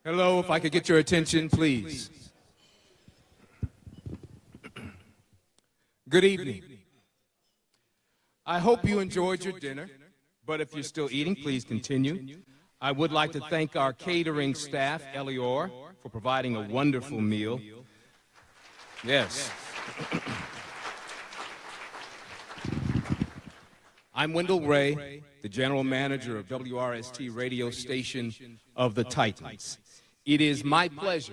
Hello, if I could get your attention, please. Good evening. I hope you enjoyed your dinner, but if you're still eating, please continue. I would like to thank our catering staff, Elior, for providing a wonderful meal. Yes. I'm Wendell Ray, the general manager of WRST radio station of the Titans. It is my pleasure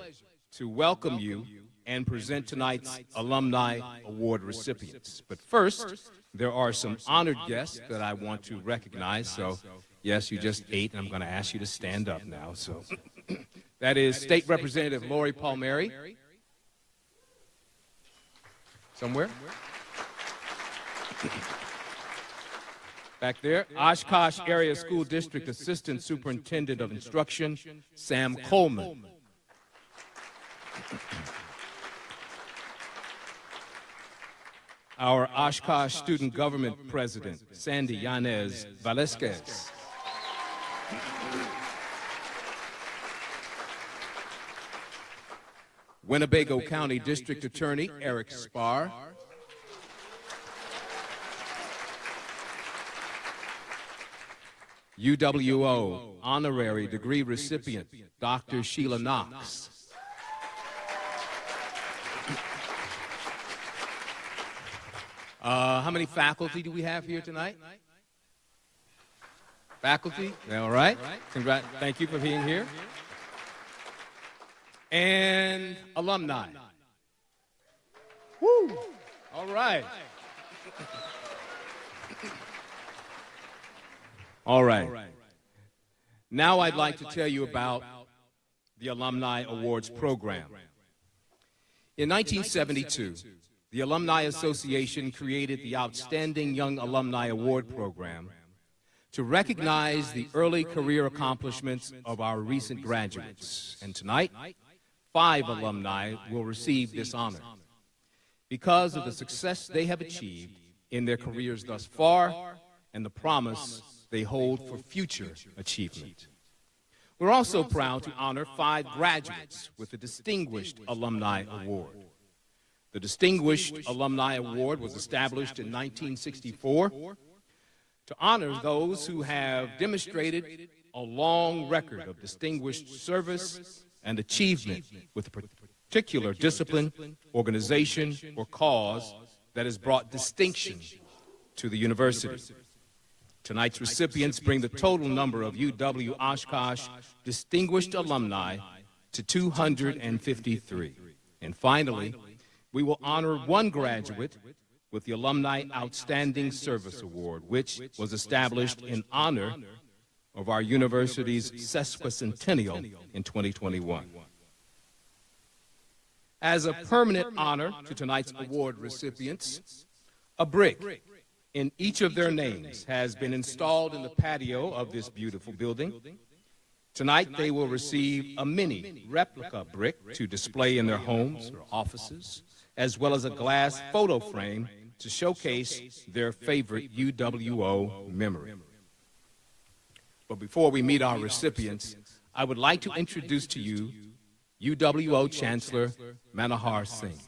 to welcome you and present tonight's Alumni Award recipients. But first, there are some honored guests that I want to recognize. So, yes, you just ate, and I'm going to ask you to stand up now. So, that is State Representative Lori Palmieri. Somewhere? Back there, Oshkosh Area School District Assistant Superintendent of Instruction, Sam Coleman. Our Oshkosh Student Government President, Sandy Yanez Valesquez. Winnebago County District Attorney, Eric Spar. UWO honorary degree recipient, Dr. Sheila Knox. How many faculty do we have here tonight? Faculty? All right. Thank you for being here. And alumni. Woo! All right. All right. Now I'd like to tell you about the Alumni Awards program. In 1972, the Alumni Association created the Outstanding Young Alumni Award program to recognize the early career accomplishments of our recent graduates. And tonight, 5 alumni will receive this honor because of the success they have achieved in their careers thus far and the promise they hold for future achievement. We're also proud to honor 5 graduates with the Distinguished Alumni Award. The Distinguished Alumni Award was established in 1964 to honor those who have demonstrated a long record of distinguished service and achievement with a particular discipline, organization, or cause that has brought distinction to the university. Tonight's recipients bring the total number of UW Oshkosh Distinguished Alumni to 253. And finally, we will honor 1 graduate with the Alumni Outstanding Service Award, which was established in honor of our university's sesquicentennial in 2021. As a permanent honor to tonight's award recipients, a brick in each of their names has been installed in the patio of this beautiful building. Tonight, they will receive a mini replica brick to display in their homes or offices, as well as a glass photo frame to showcase their favorite UWO memory. But before we meet our recipients, I would like to introduce to you UWO Chancellor Manohar Singh.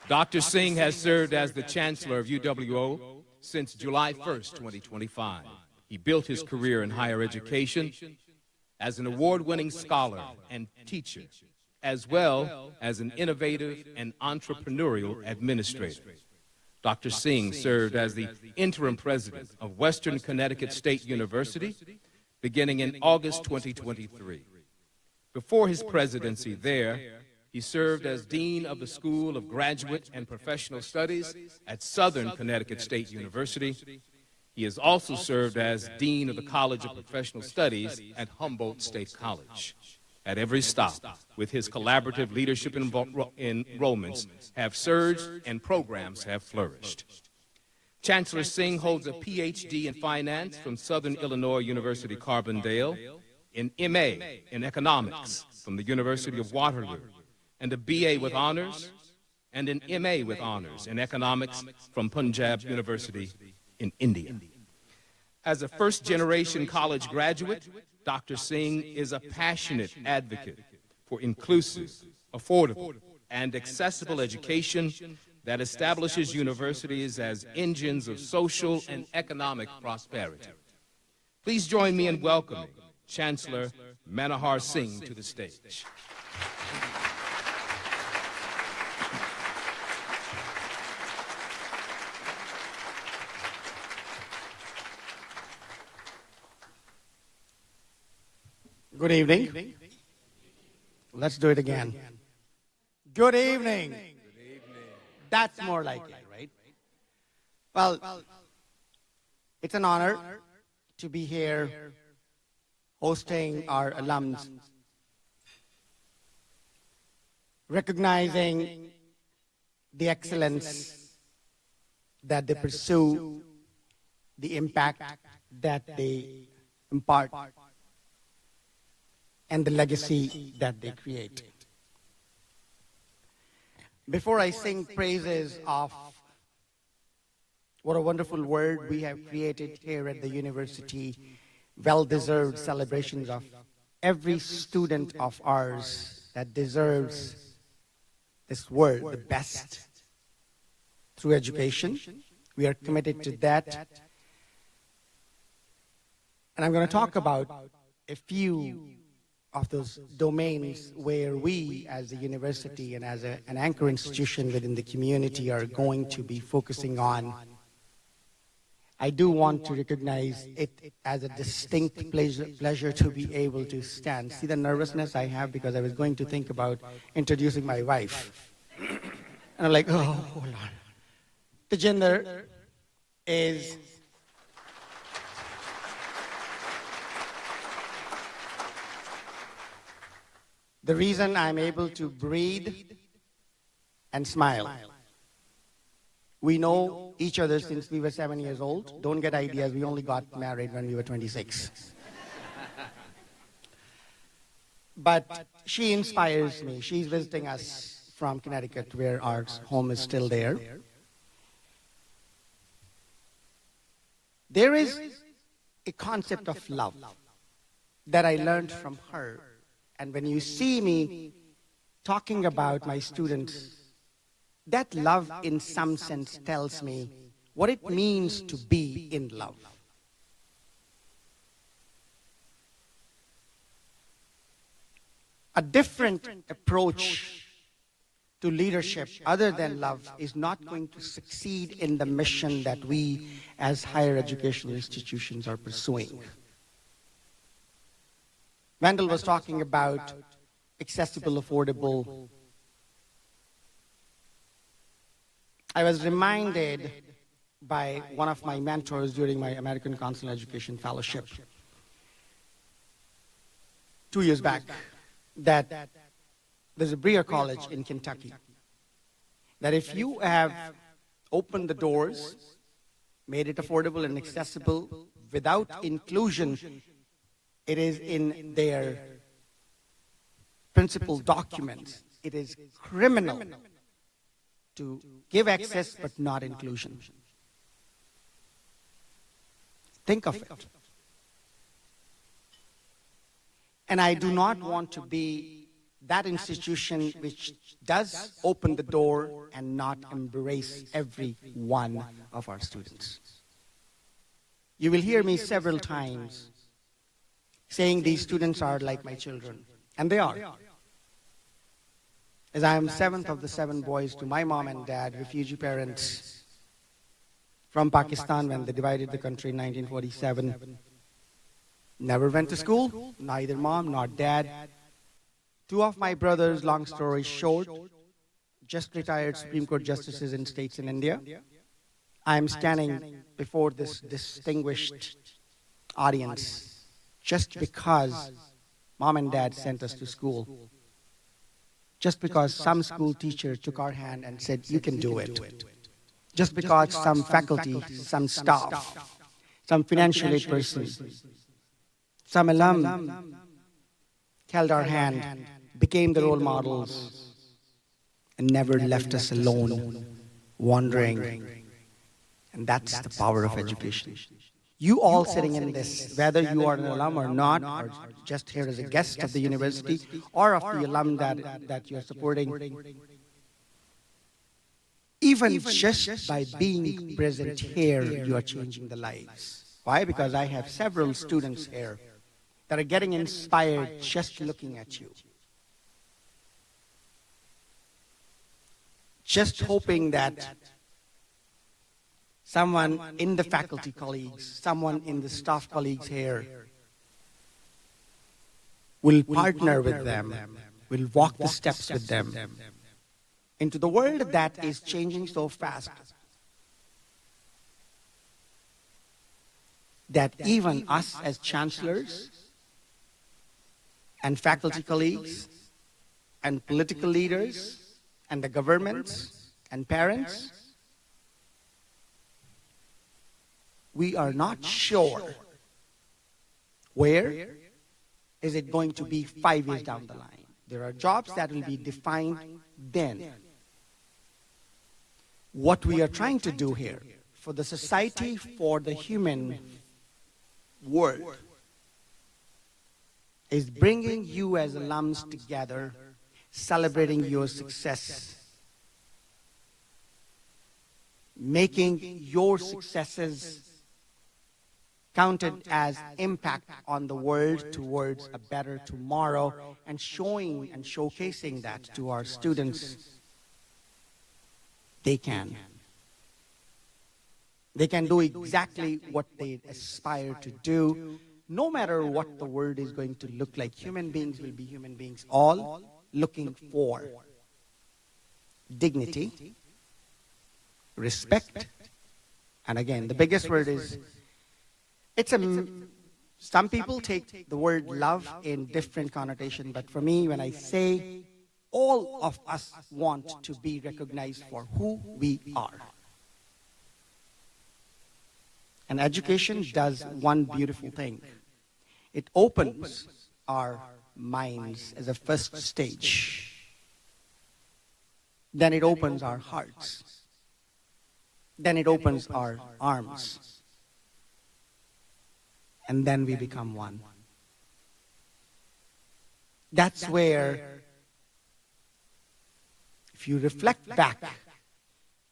Dr. Singh has served as the Chancellor of UWO since July 1st, 2025. He built his career in higher education as an award-winning scholar and teacher, as well as an innovative and entrepreneurial administrator. Dr. Singh served as the interim president of Western Connecticut State University beginning in August 2023. Before his presidency there, he served as Dean of the School of Graduate and Professional Studies at Southern Connecticut State University. He has also served as Dean of the College of Professional Studies at Humboldt State College. At every stop, with his collaborative leadership enrollments have surged and programs have flourished. Chancellor Singh holds a PhD in finance from Southern Illinois University Carbondale, an MA in economics from the University of Waterloo, and a BA with honors, and an MA with honors in economics from Punjab University in India. As a first-generation college graduate, Dr. Singh is a passionate advocate for inclusive, affordable, and accessible education that establishes universities as engines of social and economic prosperity. Please join me in welcoming Chancellor Manohar Singh to the stage. Good evening. Let's do it again. Good evening. That's more like it, right? Well, it's an honor to be here hosting our alums, recognizing the excellence that they pursue, the impact that they impart, and the legacy that they create. Before I sing praises of what a wonderful word we have created here at the university, well-deserved celebrations of every student of ours that deserves this word, the best, through education. We are committed to that. And I'm going to talk about a few of those domains where we as a university and as an anchor institution within the community are going to be focusing on. I do want to recognize it as a distinct pleasure to be able to stand. See the nervousness I have because I was going to think about introducing my wife. And I'm like, oh, hold on. Tejinder is the reason I'm able to breathe and smile. We know each other since we were 7 years old. Don't get ideas, we only got married when we were 26. But she inspires me. She's visiting us from Connecticut, where our home is still there. There is a concept of love that I learned from her. And when you see me talking about my students, that love in some sense tells me what it means to be in love. A different approach to leadership other than love is not going to succeed in the mission that we as higher educational institutions are pursuing. Wendell was talking about accessible, affordable. I was reminded by one of my mentors during my American Council on Education Fellowship 2 years back that there's a Breer College in Kentucky that if you have opened the doors, made it affordable and accessible without inclusion, it is in their principal documents. It is criminal to give access but not inclusion. Think of it. And I do not want to be that institution which does open the door and not embrace every one of our students. You will hear me several times saying these students are like my children, and they are. As I am seventh of the 7 boys to my mom and dad, refugee parents from Pakistan when they divided the country in 1947. Never went to school, neither mom nor dad. 2 of my brothers, long story short, just retired Supreme Court justices in states in India. I am standing before this distinguished audience just because mom and dad sent us to school. Just because some school teacher took our hand and said, you can do it. Just because some faculty, some staff, some financial aid person, some alum held our hand, became the role models, and never left us alone, wandering. And that's the power of education. You all sitting in this, whether you are an alum or not, or just here as a guest of the university, or of the alum that you're supporting, even just by being present here, you are changing the lives. Why? Because I have several students here that are getting inspired just looking at you. Just hoping that someone in the faculty colleagues, someone in the staff colleagues here will partner with them, will walk the steps with them into the world that is changing so fast that even us as chancellors and faculty colleagues and political leaders and the governments and parents, we are not sure where is it going to be 5 years down the line. There are jobs that will be defined then. What we are trying to do here for the society, for the human world, is bringing you as alums together, celebrating your success, making your successes counted as impact on the world towards a better tomorrow, and showing and showcasing that to our students. They can do exactly what they aspire to do, no matter what the world is going to look like. Human beings will be human beings, all looking for dignity, respect, and again, the biggest word is, some people take the word love in different connotation, but for me, when I say all of us want to be recognized for who we are. And education does one beautiful thing. It opens our minds as a first stage. Then it opens our hearts. Then it opens our arms. And then we become one. That's where, if you reflect back,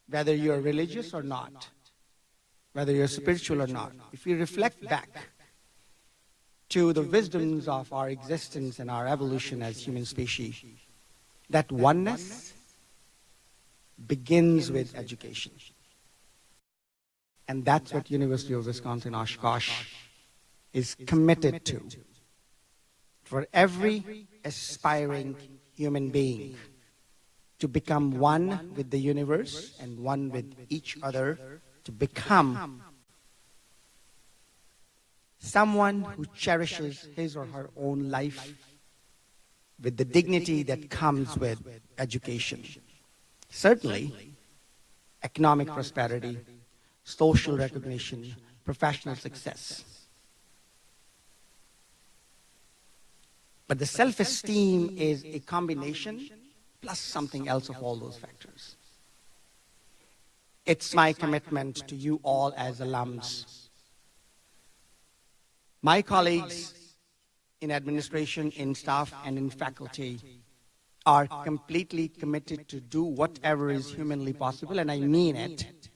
whether you're religious or not, whether you're spiritual or not, if you reflect back to the wisdoms of our existence and our evolution as human species, that oneness begins with education. And that's what University of Wisconsin-Oshkosh is committed to. For every aspiring human being to become one with the universe and one with each other, to become someone who cherishes his or her own life with the dignity that comes with education. Certainly, economic prosperity, social recognition, professional success. But the self-esteem is a combination plus something else of all those factors. It's my commitment to you all as alums. My colleagues in administration, in staff, and in faculty are completely committed to do whatever is humanly possible, and I mean it.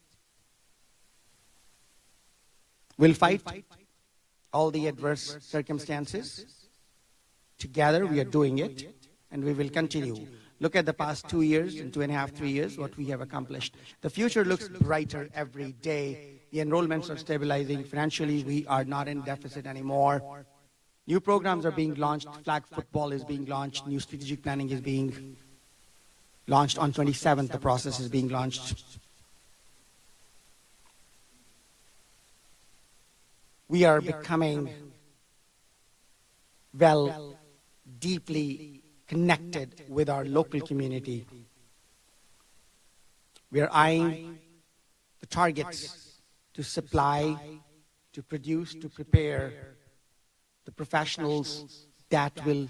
We'll fight all the adverse circumstances. Together, we are doing it, and we will continue. Look at the past 2 years and 2.5, 3 years, what we have accomplished. The future looks brighter every day. The enrollments are stabilizing. Financially, we are not in deficit anymore. New programs are being launched. Flag football is being launched. New strategic planning is being launched. On 27th, the process is being launched. We are becoming, well, deeply connected with our local community. We are eyeing the targets to supply, to produce, to prepare the professionals that will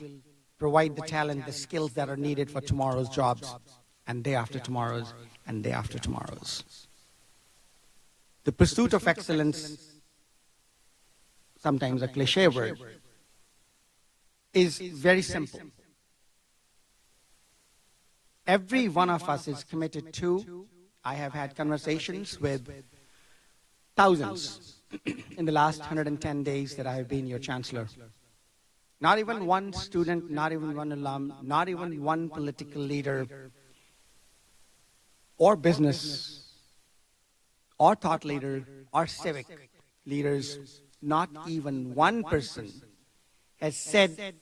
provide the talent, the skills that are needed for tomorrow's jobs, and day after tomorrow's, and day after tomorrow's. The pursuit of excellence sometimes a cliche word, is very simple. Every one of us is committed to, I have had conversations with thousands in the last 110 days that I have been your chancellor. Not even one student, not even one alum, not even one political leader or business or thought leader or civic leaders, not even one person has said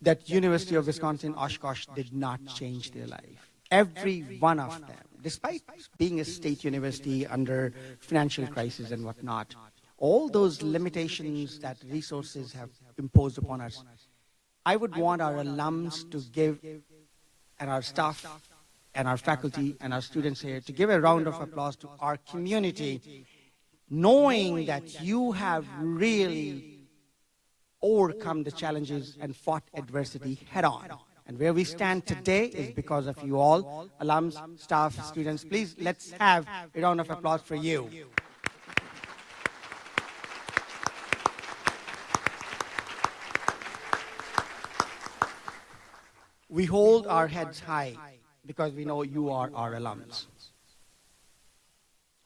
that University of Wisconsin Oshkosh did not change their life. Every one of them, despite being a state university under financial crisis and whatnot, all those limitations that resources have imposed upon us, I would want our alums to give, and our staff, and our faculty, and our students here, to give a round of applause to our community, knowing that you have really overcome the challenges and fought adversity head on. And where we stand today is because of you all, alums, staff, students. Please, let's have a round of applause for you. We hold our heads high because we know you are our alums.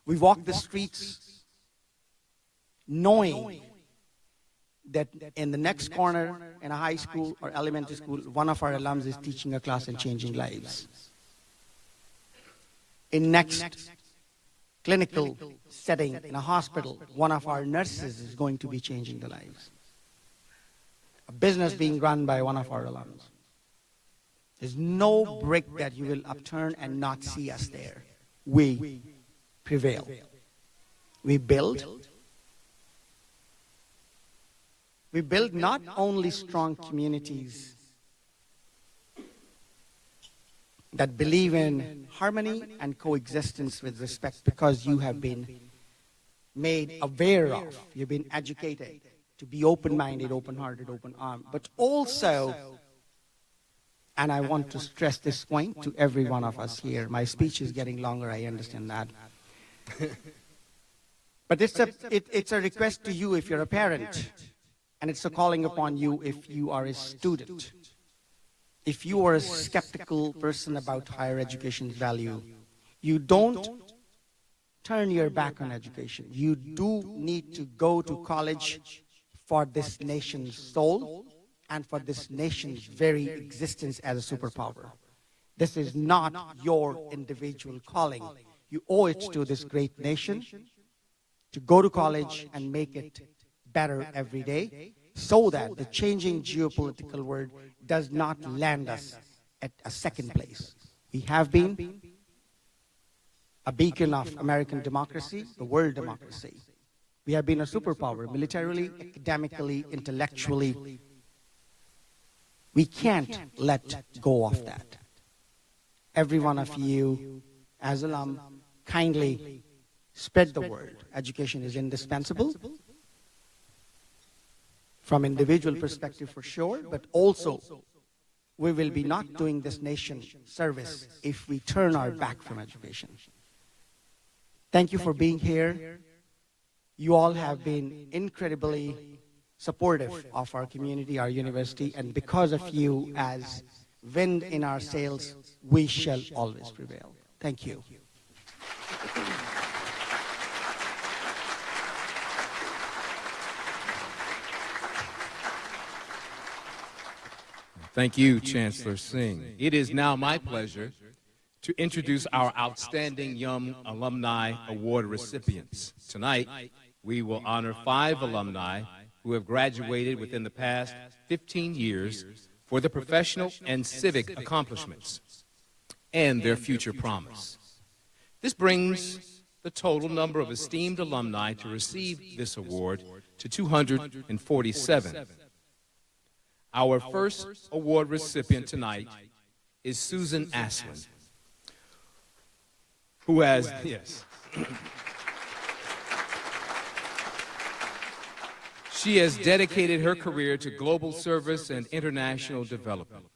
We walk the streets knowing that in the next corner in a high school or elementary school, one of our alums is teaching a class and changing lives. In next clinical setting in a hospital, one of our nurses is going to be changing the lives. A business being run by one of our alums. There's no brick that you will upturn and not see us there. We prevail. We build. We build not only strong communities that believe in harmony and coexistence with respect because you have been made aware of, you've been educated to be open-minded, open-hearted, open-armed, but also, and I want to stress this point to every one of us here, my speech is getting longer, I understand that. But it's a request to you if you're a parent. And it's a calling upon you if you are a student. If you are a skeptical person about higher education's value, you don't turn your back on education. You do need to go to college for this nation's soul and for this nation's very existence as a superpower. This is not your individual calling. You owe it to this great nation to go to college and make it better every day, so that the changing geopolitical world does not land us at a second place. We have been a beacon of American democracy, the world democracy. We have been a superpower, militarily, academically, intellectually. We can't let go of that. Every one of you, as alum, kindly spread the word. Education is indispensable. From individual perspective for sure, but also we will be not doing this nation service if we turn our back from education. Thank you for being here. You all have been incredibly supportive of our community, our university, and because of you, as wind in our sails, we shall always prevail. Thank you. Thank you, Chancellor Singh. It is now my pleasure to introduce our outstanding Young Alumni Award recipients. Tonight, we will honor 5 alumni who have graduated within the past 15 years for their professional and civic accomplishments and their future promise. This brings the total number of esteemed alumni to receive this award to 247. Our first award recipient tonight is Susan Aslin, who has, yes, she has dedicated her career to global service and international development.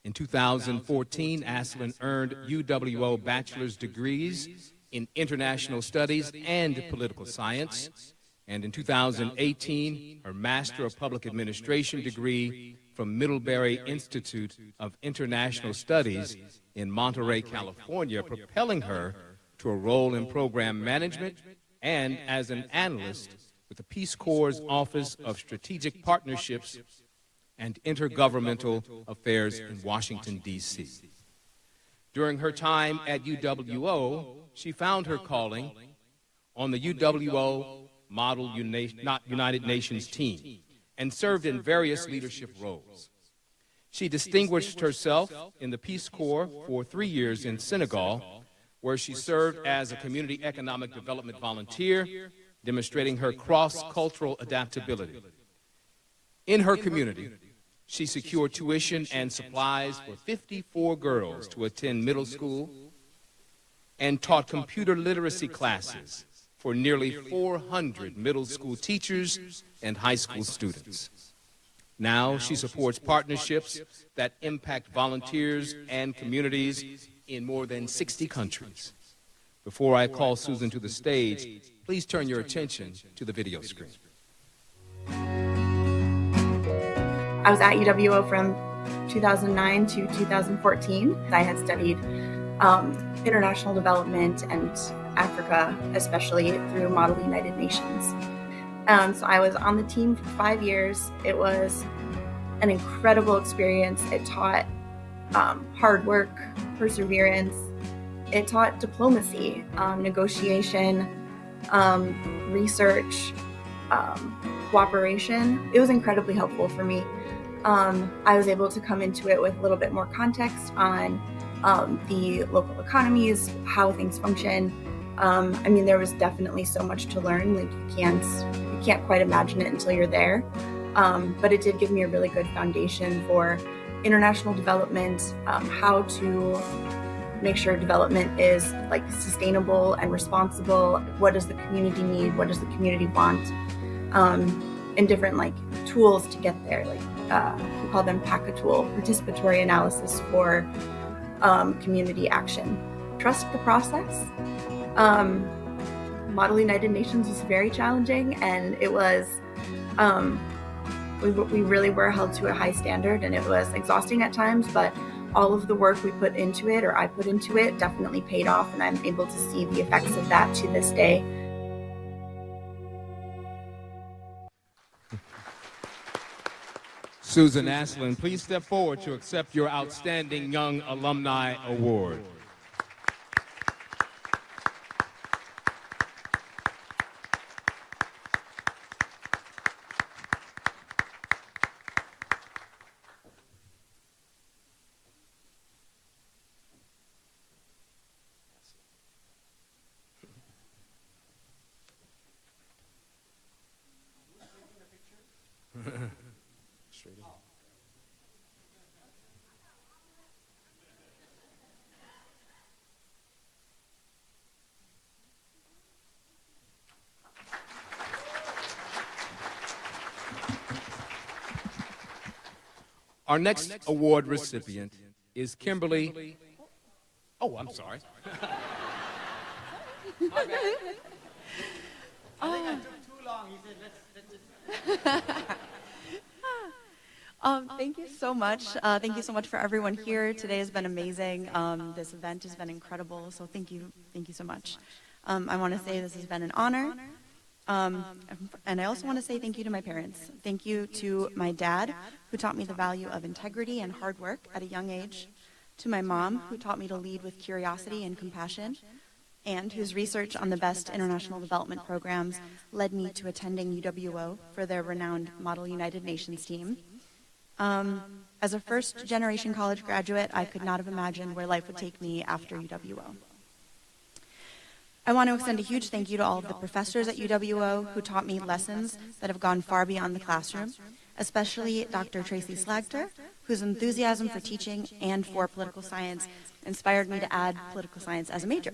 In 2014, Aslin earned UWO bachelor's degrees in international studies and political science, and in 2018, her Master of Public Administration degree from Middlebury Institute of International Studies in Monterey, California, propelling her to a role in program management and as an analyst with the Peace Corps' Office of Strategic Partnerships and Intergovernmental Affairs in Washington, D.C. During her time at UWO, she found her calling on the UWO Model United Nations team and served in various leadership roles. She distinguished herself in the Peace Corps for 3 years in Senegal, where she served as a community economic development volunteer, demonstrating her cross-cultural adaptability. In her community, she secured tuition and supplies for 54 girls to attend middle school and taught computer literacy classes for nearly 400 middle school teachers and high school students. Now she supports partnerships that impact volunteers and communities in more than 60 countries. Before I call Susan to the stage, please turn your attention to the video screen. I was at UWO from 2009 to 2014. I had studied international development and Africa, especially through Model United Nations. So I was on the team for 5 years. It was an incredible experience. It taught hard work, perseverance. It taught diplomacy, negotiation, research, cooperation. It was incredibly helpful for me. I was able to come into it with a little bit more context on the local economies, how things function. I mean, there was definitely so much to learn. Like you can't quite imagine it until you're there. But it did give me a really good foundation for international development, how to make sure development is like sustainable and responsible. What does the community need? What does the community want? And different like tools to get there. Like we call them PACA-tool, participatory analysis for community action. Trust the process. Model United Nations was very challenging, and it was, we really were held to a high standard, and it was exhausting at times, but all of the work we put into it, or I put into it, definitely paid off, and I'm able to see the effects of that to this day. Susan Aslin, please step forward to accept your Outstanding Young Alumni Award. Our next award recipient is Kimberly. Oh, I'm sorry. I think I took too long. He said, let's just. Thank you so much. Thank you so much for everyone here. Today has been amazing. This event has been incredible. So thank you so much. I want to say this has been an honor. And I also want to say thank you to my parents. Thank you to my dad, who taught me the value of integrity and hard work at a young age, to my mom, who taught me to lead with curiosity and compassion, and whose research on the best international development programs led me to attending UWO for their renowned Model United Nations team. As a first-generation college graduate, I could not have imagined where life would take me after UWO. I want to extend a huge thank you to all of the professors at UWO who taught me lessons that have gone far beyond the classroom, especially Dr. Tracy Slagter, whose enthusiasm for teaching and for political science inspired me to add political science as a major.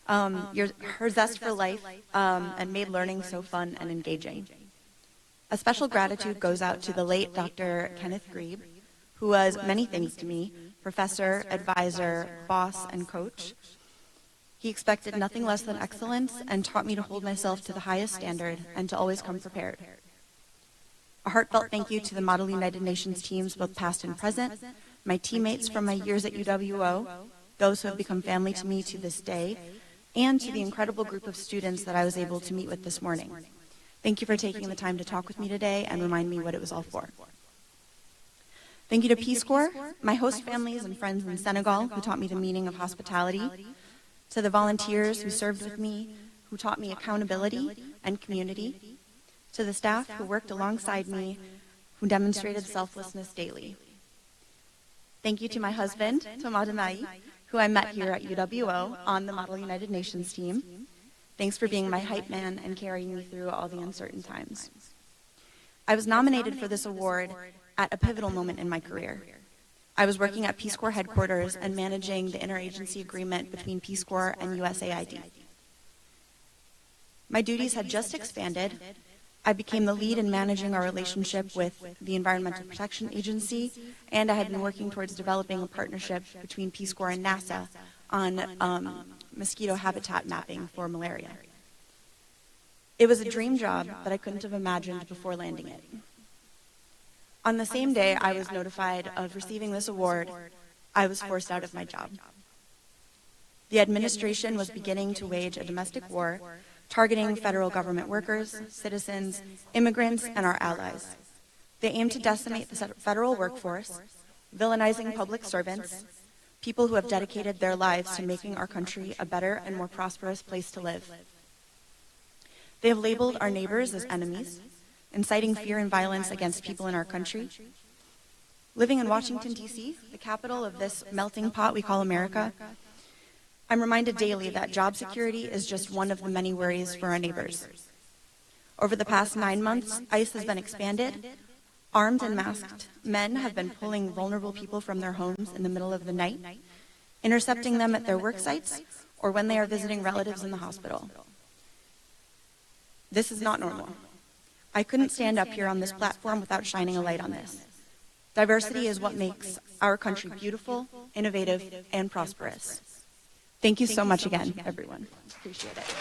Her zest for life and made learning so fun and engaging. A special gratitude goes out to the late Dr. Kenneth Grebe, who was many things to me: professor, advisor, boss, and coach. He expected nothing less than excellence and taught me to hold myself to the highest standard and to always come prepared. A heartfelt thank you to the Model United Nations teams, both past and present, my teammates from my years at UWO, those who have become family to me to this day, and to the incredible group of students that I was able to meet with this morning. Thank you for taking the time to talk with me today and remind me what it was all for. Thank you to Peace Corps, my host families and friends in Senegal who taught me the meaning of hospitality, to the volunteers who served with me, who taught me accountability and community, to the staff who worked alongside me, who demonstrated selflessness daily. Thank you to my husband, Tomadamai, who I met here at UWO on the Model United Nations team. Thanks for being my hype man and carrying me through all the uncertain times. I was nominated for this award at a pivotal moment in my career. I was working at Peace Corps headquarters and managing the interagency agreement between Peace Corps and USAID. My duties had just expanded. I became the lead in managing our relationship with the Environmental Protection Agency, and I had been working towards developing a partnership between Peace Corps and NASA on mosquito habitat mapping for malaria. It was a dream job that I couldn't have imagined before landing it. On the same day I was notified of receiving this award, I was forced out of my job. The administration was beginning to wage a domestic war, targeting federal government workers, citizens, immigrants, and our allies. They aimed to decimate the federal workforce, villainizing public servants, people who have dedicated their lives to making our country a better and more prosperous place to live. They have labeled our neighbors as enemies, inciting fear and violence against people in our country. Living in Washington, D.C., the capital of this melting pot we call America, I'm reminded daily that job security is just one of the many worries for our neighbors. Over the past 9 months, ICE has been expanded. Armed and masked men have been pulling vulnerable people from their homes in the middle of the night, intercepting them at their work sites or when they are visiting relatives in the hospital. This is not normal. I couldn't stand up here on this platform without shining a light on this. Diversity is what makes our country beautiful, innovative, and prosperous. Thank you so much again, everyone. Appreciate it.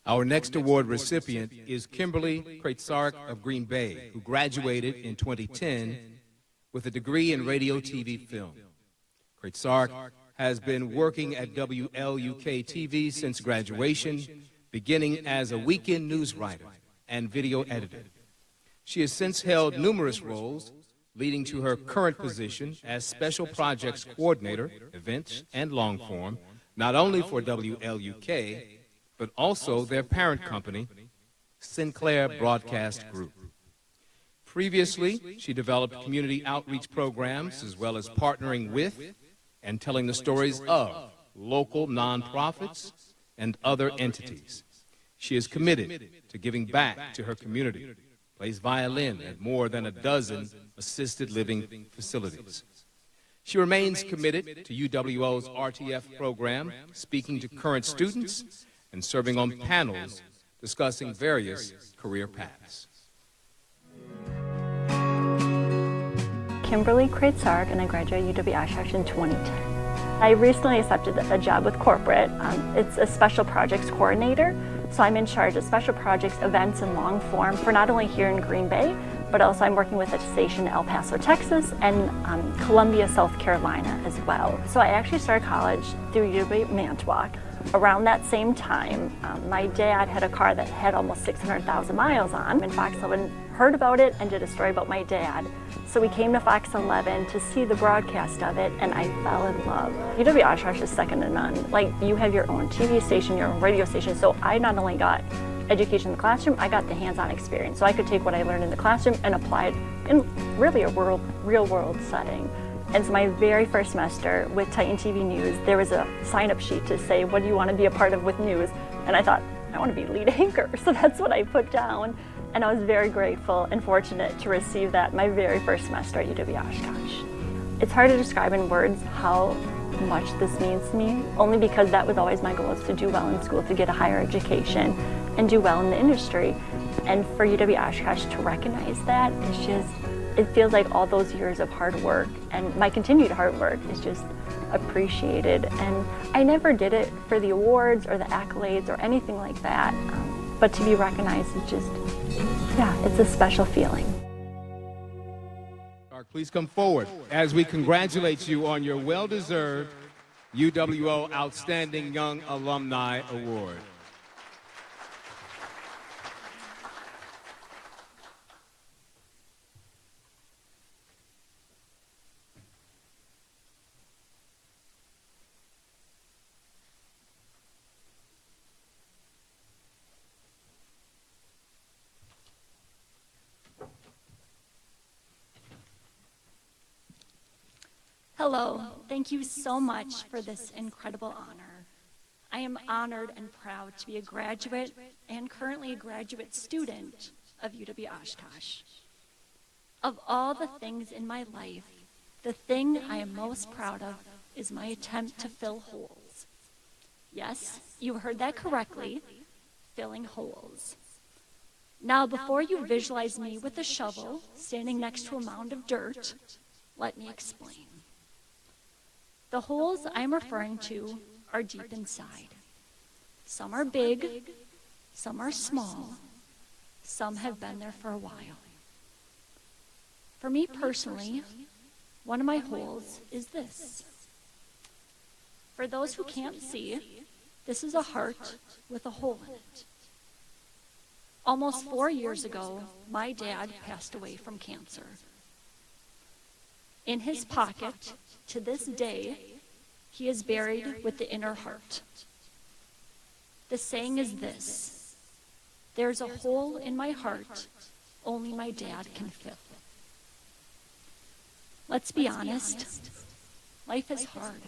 Our next award recipient is Kimberly Kraitzark of Green Bay, who graduated in 2010 with a degree in radio, TV, film. Kraitzark has been working at WLUK TV since graduation, beginning as a weekend news writer and video editor. She has since held numerous roles, leading to her current position as Special Projects Coordinator, Events and Long Form, not only for WLUK, but also their parent company, Sinclair Broadcast Group. Previously, she developed community outreach programs as well as partnering with and telling the stories of local nonprofits and other entities. She is committed to giving back to her community, plays violin at more than a dozen assisted living facilities. She remains committed to UWO's RTF program, speaking to current students and serving on panels discussing various career paths. Kimberly Kraitzark, and I graduated UW Oshkosh in 2010. I recently accepted a job with corporate. It's a special projects coordinator, so I'm in charge of special projects, events, and long form for not only here in Green Bay, but also I'm working with a station in El Paso, Texas, and Columbia, South Carolina as well. So I actually started college through UW Manitowoc. Around that same time, my dad had a car that had almost 600,000 miles on, and Fox 11 heard about it and did a story about my dad. So we came to Fox 11 to see the broadcast of it, and I fell in love. UW Oshkosh is second to none. Like, you have your own TV station, your own radio station, so I not only got education in the classroom, I got the hands-on experience. So I could take what I learned in the classroom and apply it in really a real-world setting. And so my very first semester with Titan TV News, there was a sign-up sheet to say, what do you want to be a part of with news? And I thought, I want to be lead anchor. So that's what I put down. And I was very grateful and fortunate to receive that my very first semester at UW Oshkosh. It's hard to describe in words how much this means to me, only because that was always my goal, is to do well in school, to get a higher education and do well in the industry. And for UW Oshkosh to recognize that, it's just, it feels like all those years of hard work and my continued hard work is just appreciated. And I never did it for the awards or the accolades or anything like that, but to be recognized is just, yeah, it's a special feeling. Please come forward as we congratulate you on your well-deserved UWO Outstanding Young Alumni Award. Hello, thank you so much for this incredible honor. I am honored and proud to be a graduate and currently a graduate student of UW Oshkosh. Of all the things in my life, the thing I am most proud of is my attempt to fill holes. Yes, you heard that correctly, filling holes. Now, before you visualize me with a shovel standing next to a mound of dirt, let me explain. The holes I'm referring to are deep inside. Some are big, some are small, some have been there for a while. For me personally, one of my holes is this. For those who can't see, this is a heart with a hole in it. Almost 4 years ago, my dad passed away from cancer. In his pocket, to this day, he is buried with the inner heart. The saying is this: there's a hole in my heart only my dad can fill. Let's be honest, life is hard.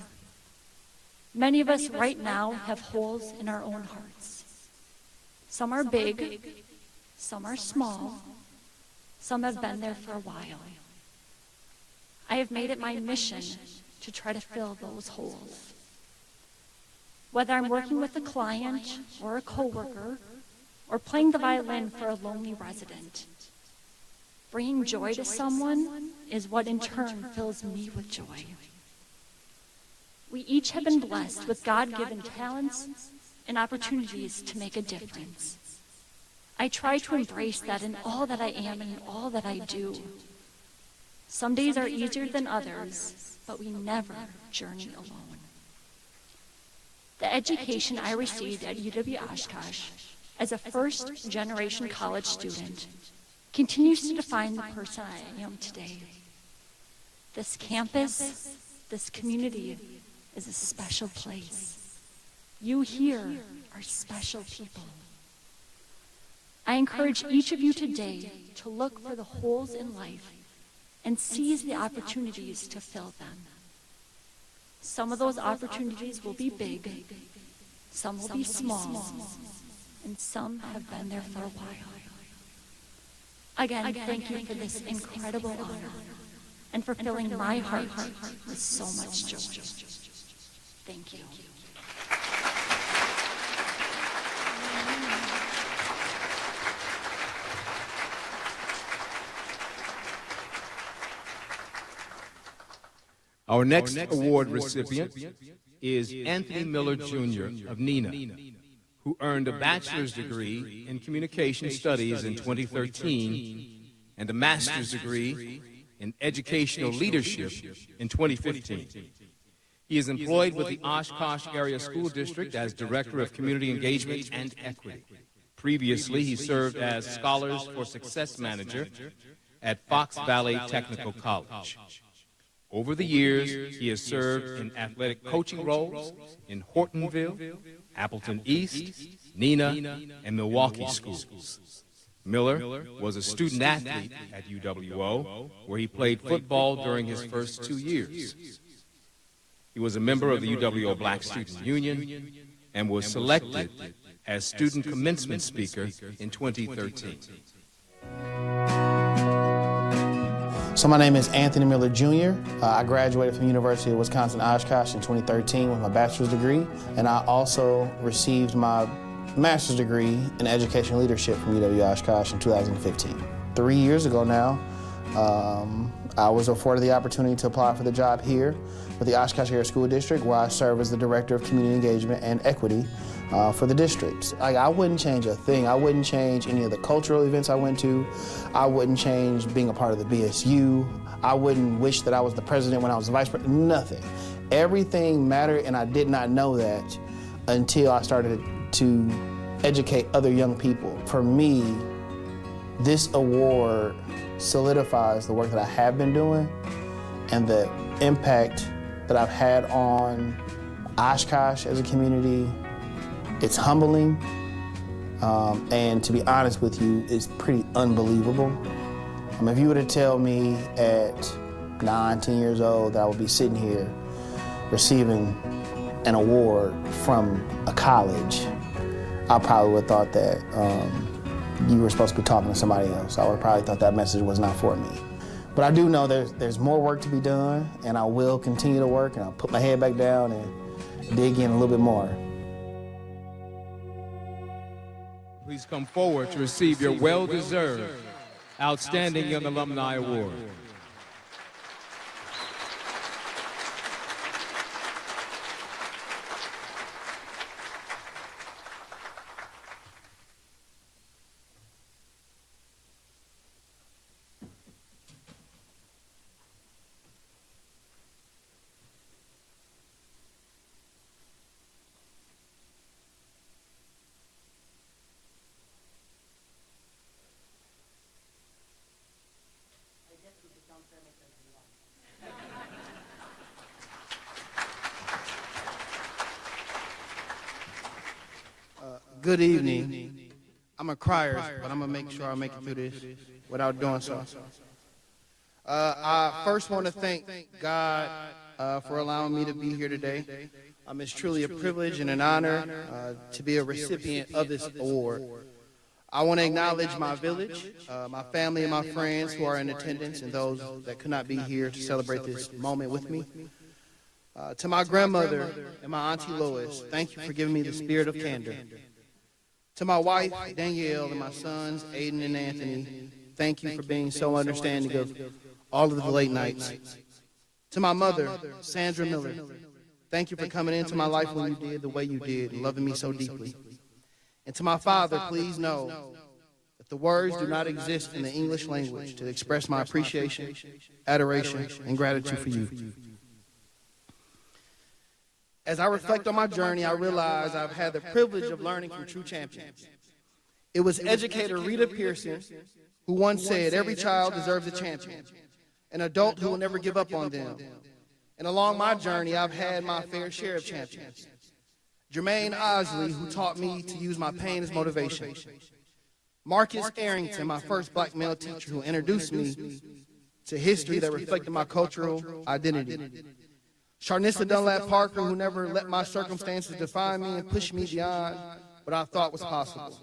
Many of us right now have holes in our own hearts. Some are big, some are small, some have been there for a while. I have made it my mission to try to fill those holes. Whether I'm working with a client or a coworker, or playing the violin for a lonely resident, bringing joy to someone is what in turn fills me with joy. We each have been blessed with God-given talents and opportunities to make a difference. I try to embrace that in all that I am and in all that I do. Some days are easier than others, but we never journey alone. The education I received at UW Oshkosh as a first-generation college student continues to define the person I am today. This campus, this community is a special place. You here are special people. I encourage each of you today to look for the holes in life and seize the opportunities to fill them. Some of those opportunities will be big, some will be small, and some have been there for a while. Again, thank you for this incredible honor and for filling my heart with so much joy. Thank you. Our next award recipient is Anthony Miller, Jr. of Nina, who earned a bachelor's degree in communication studies in 2013 and a master's degree in educational leadership in 2015. He is employed with the Oshkosh Area School District as Director of Community Engagement and Equity. Previously, he served as Scholars for Success Manager at Fox Valley Technical College. Over the years, he has served in athletic coaching roles in Hortonville, Appleton East, Nina, and Milwaukee schools. Miller was a student athlete at UWO, where he played football during his first 2 years. He was a member of the UWO Black Student Union and was selected as student commencement speaker in 2013. So my name is Anthony Miller Jr. I graduated from the University of Wisconsin-Oshkosh in 2013 with my bachelor's degree, and I also received my master's degree in education leadership from UW-Oshkosh in 2015. 3 years ago now, I was afforded the opportunity to apply for the job here with the Oshkosh Area School District, where I serve as the Director of Community Engagement and Equity for the district. I wouldn't change a thing. I wouldn't change any of the cultural events I went to. I wouldn't change being a part of the BSU. I wouldn't wish that I was the president when I was the vice president. Nothing. Everything mattered, and I did not know that until I started to educate other young people. For me, this award solidifies the work that I have been doing and the impact that I've had on Oshkosh as a community. It's humbling, and to be honest with you, it's pretty unbelievable. If you were to tell me at 9, 10 years old that I would be sitting here receiving an award from a college, I probably would have thought that you were supposed to be talking to somebody else. I would have probably thought that message was not for me. But I do know there's more work to be done, and I will continue to work, and I'll put my head back down and dig in a little bit more. Please come forward to receive your well-deserved Outstanding Young Alumni Award. Good evening. I'm a crier, but I'm gonna make sure I make it through this without doing so. I first want to thank God for allowing me to be here today. It's truly a privilege and an honor to be a recipient of this award. I want to acknowledge my village, my family and my friends who are in attendance, and those that could not be here to celebrate this moment with me. To my grandmother and my auntie Lois, thank you for giving me the spirit of candor. To my wife, Danielle, and my sons, Aiden and Anthony, thank you for being so understanding of all of the late nights. To my mother, Sandra Miller, thank you for coming into my life when you did the way you did and loving me so deeply. And to my father, please know that the words do not exist in the English language to express my appreciation, adoration, and gratitude for you. As I reflect on my journey, I realize I've had the privilege of learning from true champions. It was educator Rita Pearson who once said, "Every child deserves a champion, an adult who will never give up on them." And along my journey, I've had my fair share of champions. Jermaine Osley, who taught me to use my pain as motivation. Marcus Arrington, my first black male teacher who introduced me to history that reflected my cultural identity. Sharnissa Dunlap Parker, who never let my circumstances define me and push me beyond what I thought was possible.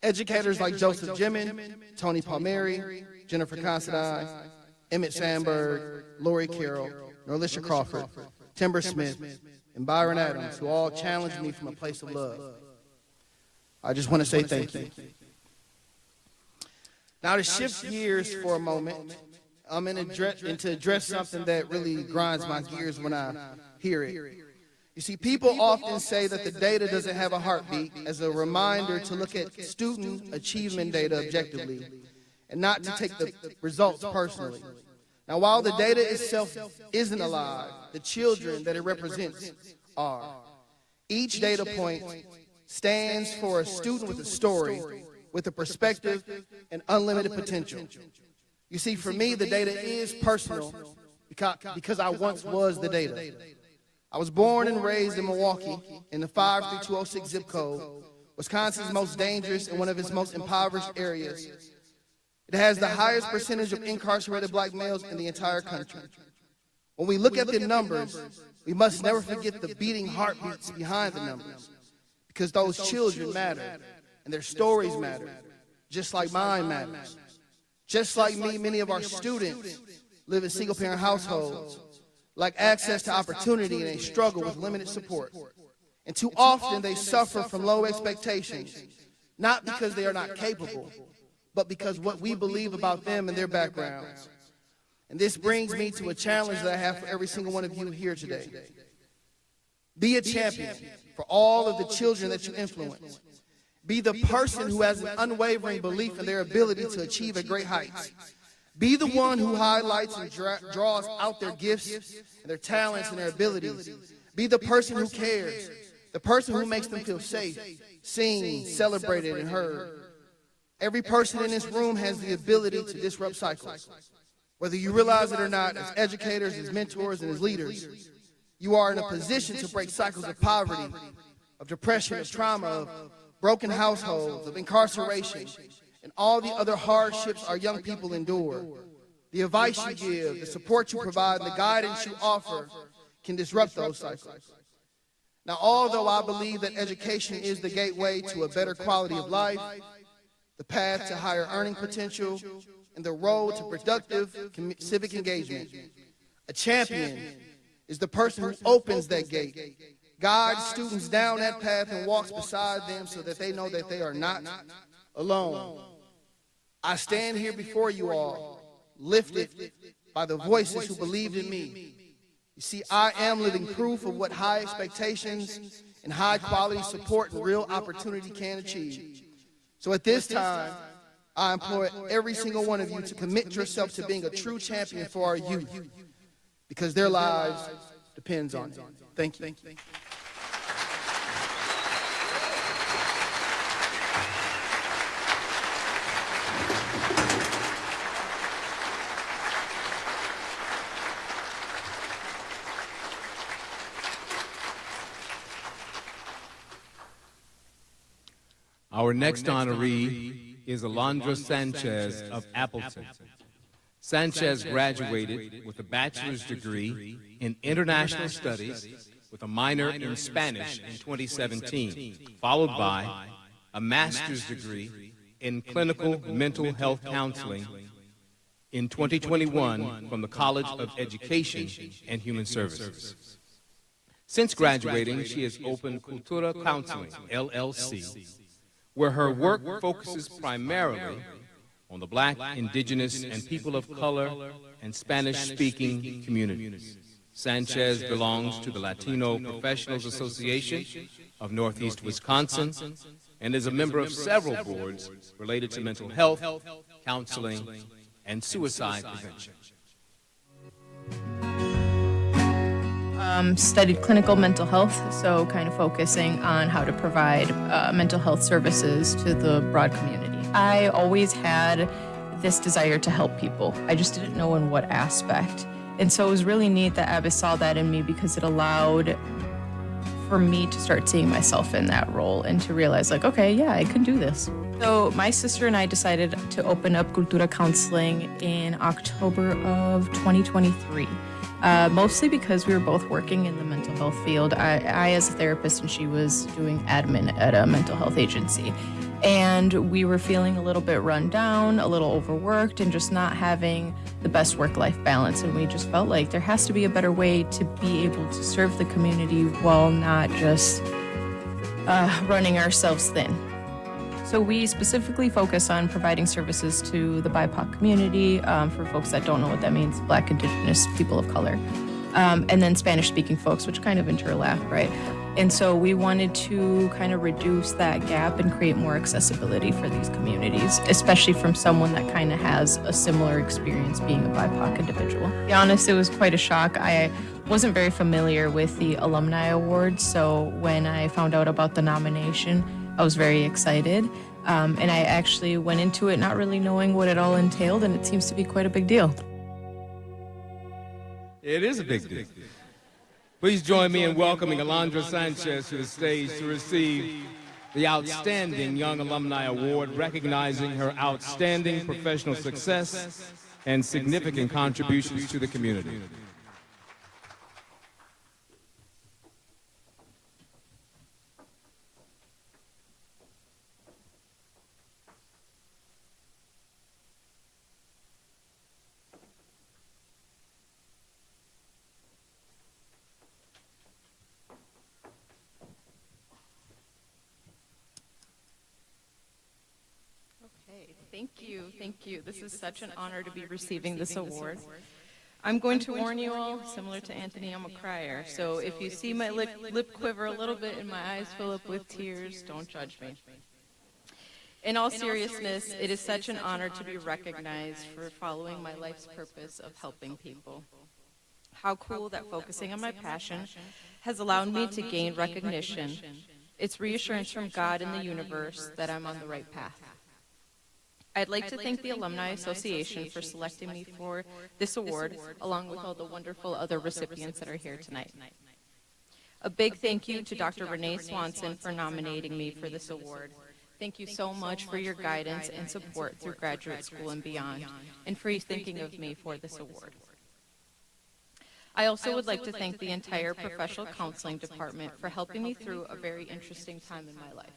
Educators like Joseph Jimin, Tony Palmieri, Jennifer Considine, Emmett Sandberg, Lori Carroll, Norlisha Crawford, Timber Smith, and Byron Adams, who all challenged me from a place of love. I just want to say thank you. Now to shift gears for a moment, I'm to address something that really grinds my gears when I hear it. You see, people often say that the data doesn't have a heartbeat as a reminder to look at student achievement data objectively and not to take the results personally. Now, while the data itself isn't alive, the children that it represents are. Each data point stands for a student with a story, with a perspective and unlimited potential. You see, for me, the data is personal because I once was the data. I was born and raised in Milwaukee in the 53206 zip code, Wisconsin's most dangerous and one of its most impoverished areas. It has the highest percentage of incarcerated black males in the entire country. When we look at the numbers, we must never forget the beating heartbeats behind the numbers, because those children matter and their stories matter, just like mine matters. Just like me, many of our students live in single-parent households, lack access to opportunity, and they struggle with limited support. And too often they suffer from low expectations, not because they are not capable, but because what we believe about them and their backgrounds. And this brings me to a challenge that I have for every single one of you here today. Be a champion for all of the children that you influence. Be the person who has an unwavering belief in their ability to achieve at great heights. Be the one who highlights and draws out their gifts and their talents and their abilities. Be the person who cares, the person who makes them feel safe, seen, celebrated, and heard. Every person in this room has the ability to disrupt cycles. Whether you realize it or not, as educators, as mentors, and as leaders, you are in a position to break cycles of poverty, of depression, of trauma, of broken households, of incarceration, and all the other hardships our young people endure. The advice you give, the support you provide, and the guidance you offer can disrupt those cycles. Now, although I believe that education is the gateway to a better quality of life, the path to higher earning potential, and the road to productive civic engagement, a champion is the person who opens that gate, guides students down that path, and walks beside them so that they know that they are not alone. I stand here before you all, lifted by the voices who believed in me. You see, I am living proof of what high expectations and high quality support and real opportunity can achieve. So at this time, I implore every single one of you to commit yourself to being a true champion for our youth, because their lives depends on it. Thank you. Our next honoree is Alondra Sanchez of Appleton. Sanchez graduated with a bachelor's degree in international studies with a minor in Spanish in 2017, followed by a master's degree in clinical mental health counseling in 2021 from the College of Education and Human Services. Since graduating, she has opened Cultura Counseling, LLC, where her work focuses primarily on the Black, Indigenous, and people of color and Spanish-speaking communities. Sanchez belongs to the Latino Professionals Association of Northeast Wisconsin and is a member of several boards related to mental health, counseling, and suicide prevention. Studied clinical mental health, so kind of focusing on how to provide mental health services to the broad community. I always had this desire to help people. I just didn't know in what aspect. And so it was really neat that Abby saw that in me, because it allowed for me to start seeing myself in that role and to realize, like, okay, yeah, I can do this. So my sister and I decided to open up Cultura Counseling in October of 2023. Mostly because we were both working in the mental health field. I as a therapist, and she was doing admin at a mental health agency. And we were feeling a little bit run down, a little overworked, and just not having the best work-life balance. And we just felt like there has to be a better way to be able to serve the community while not just running ourselves thin. So we specifically focus on providing services to the BIPOC community, for folks that don't know what that means, Black, Indigenous, people of color, and then Spanish-speaking folks, which kind of interlap, right? And so we wanted to kind of reduce that gap and create more accessibility for these communities, especially from someone that kind of has a similar experience being a BIPOC individual. To be honest, it was quite a shock. I wasn't very familiar with the Alumni Awards, so when I found out about the nomination, I was very excited, and I actually went into it not really knowing what it all entailed, and it seems to be quite a big deal. It is a big deal. Please join me in welcoming Alondra Sanchez to the stage to receive the Outstanding Young Alumni Award, recognizing her outstanding professional success and significant contributions to the community. Thank you. This is such an honor to be receiving this award. I'm going to warn you all, similar to Anthony, I'm a crier. So if you see my lip quiver a little bit and my eyes fill up with tears, don't judge me. In all seriousness, it is such an honor to be recognized for following my life's purpose of helping people. How cool that focusing on my passion has allowed me to gain recognition. It's reassurance from God and the universe that I'm on the right path. I'd like to thank the Alumni Association for selecting me for this award, along with all the wonderful other recipients that are here tonight. A big thank you to Dr. Renee Swanson for nominating me for this award. Thank you so much for your guidance and support through graduate school and beyond, and for thinking of me for this award. I also would like to thank the entire professional counseling department for helping me through a very interesting time in my life.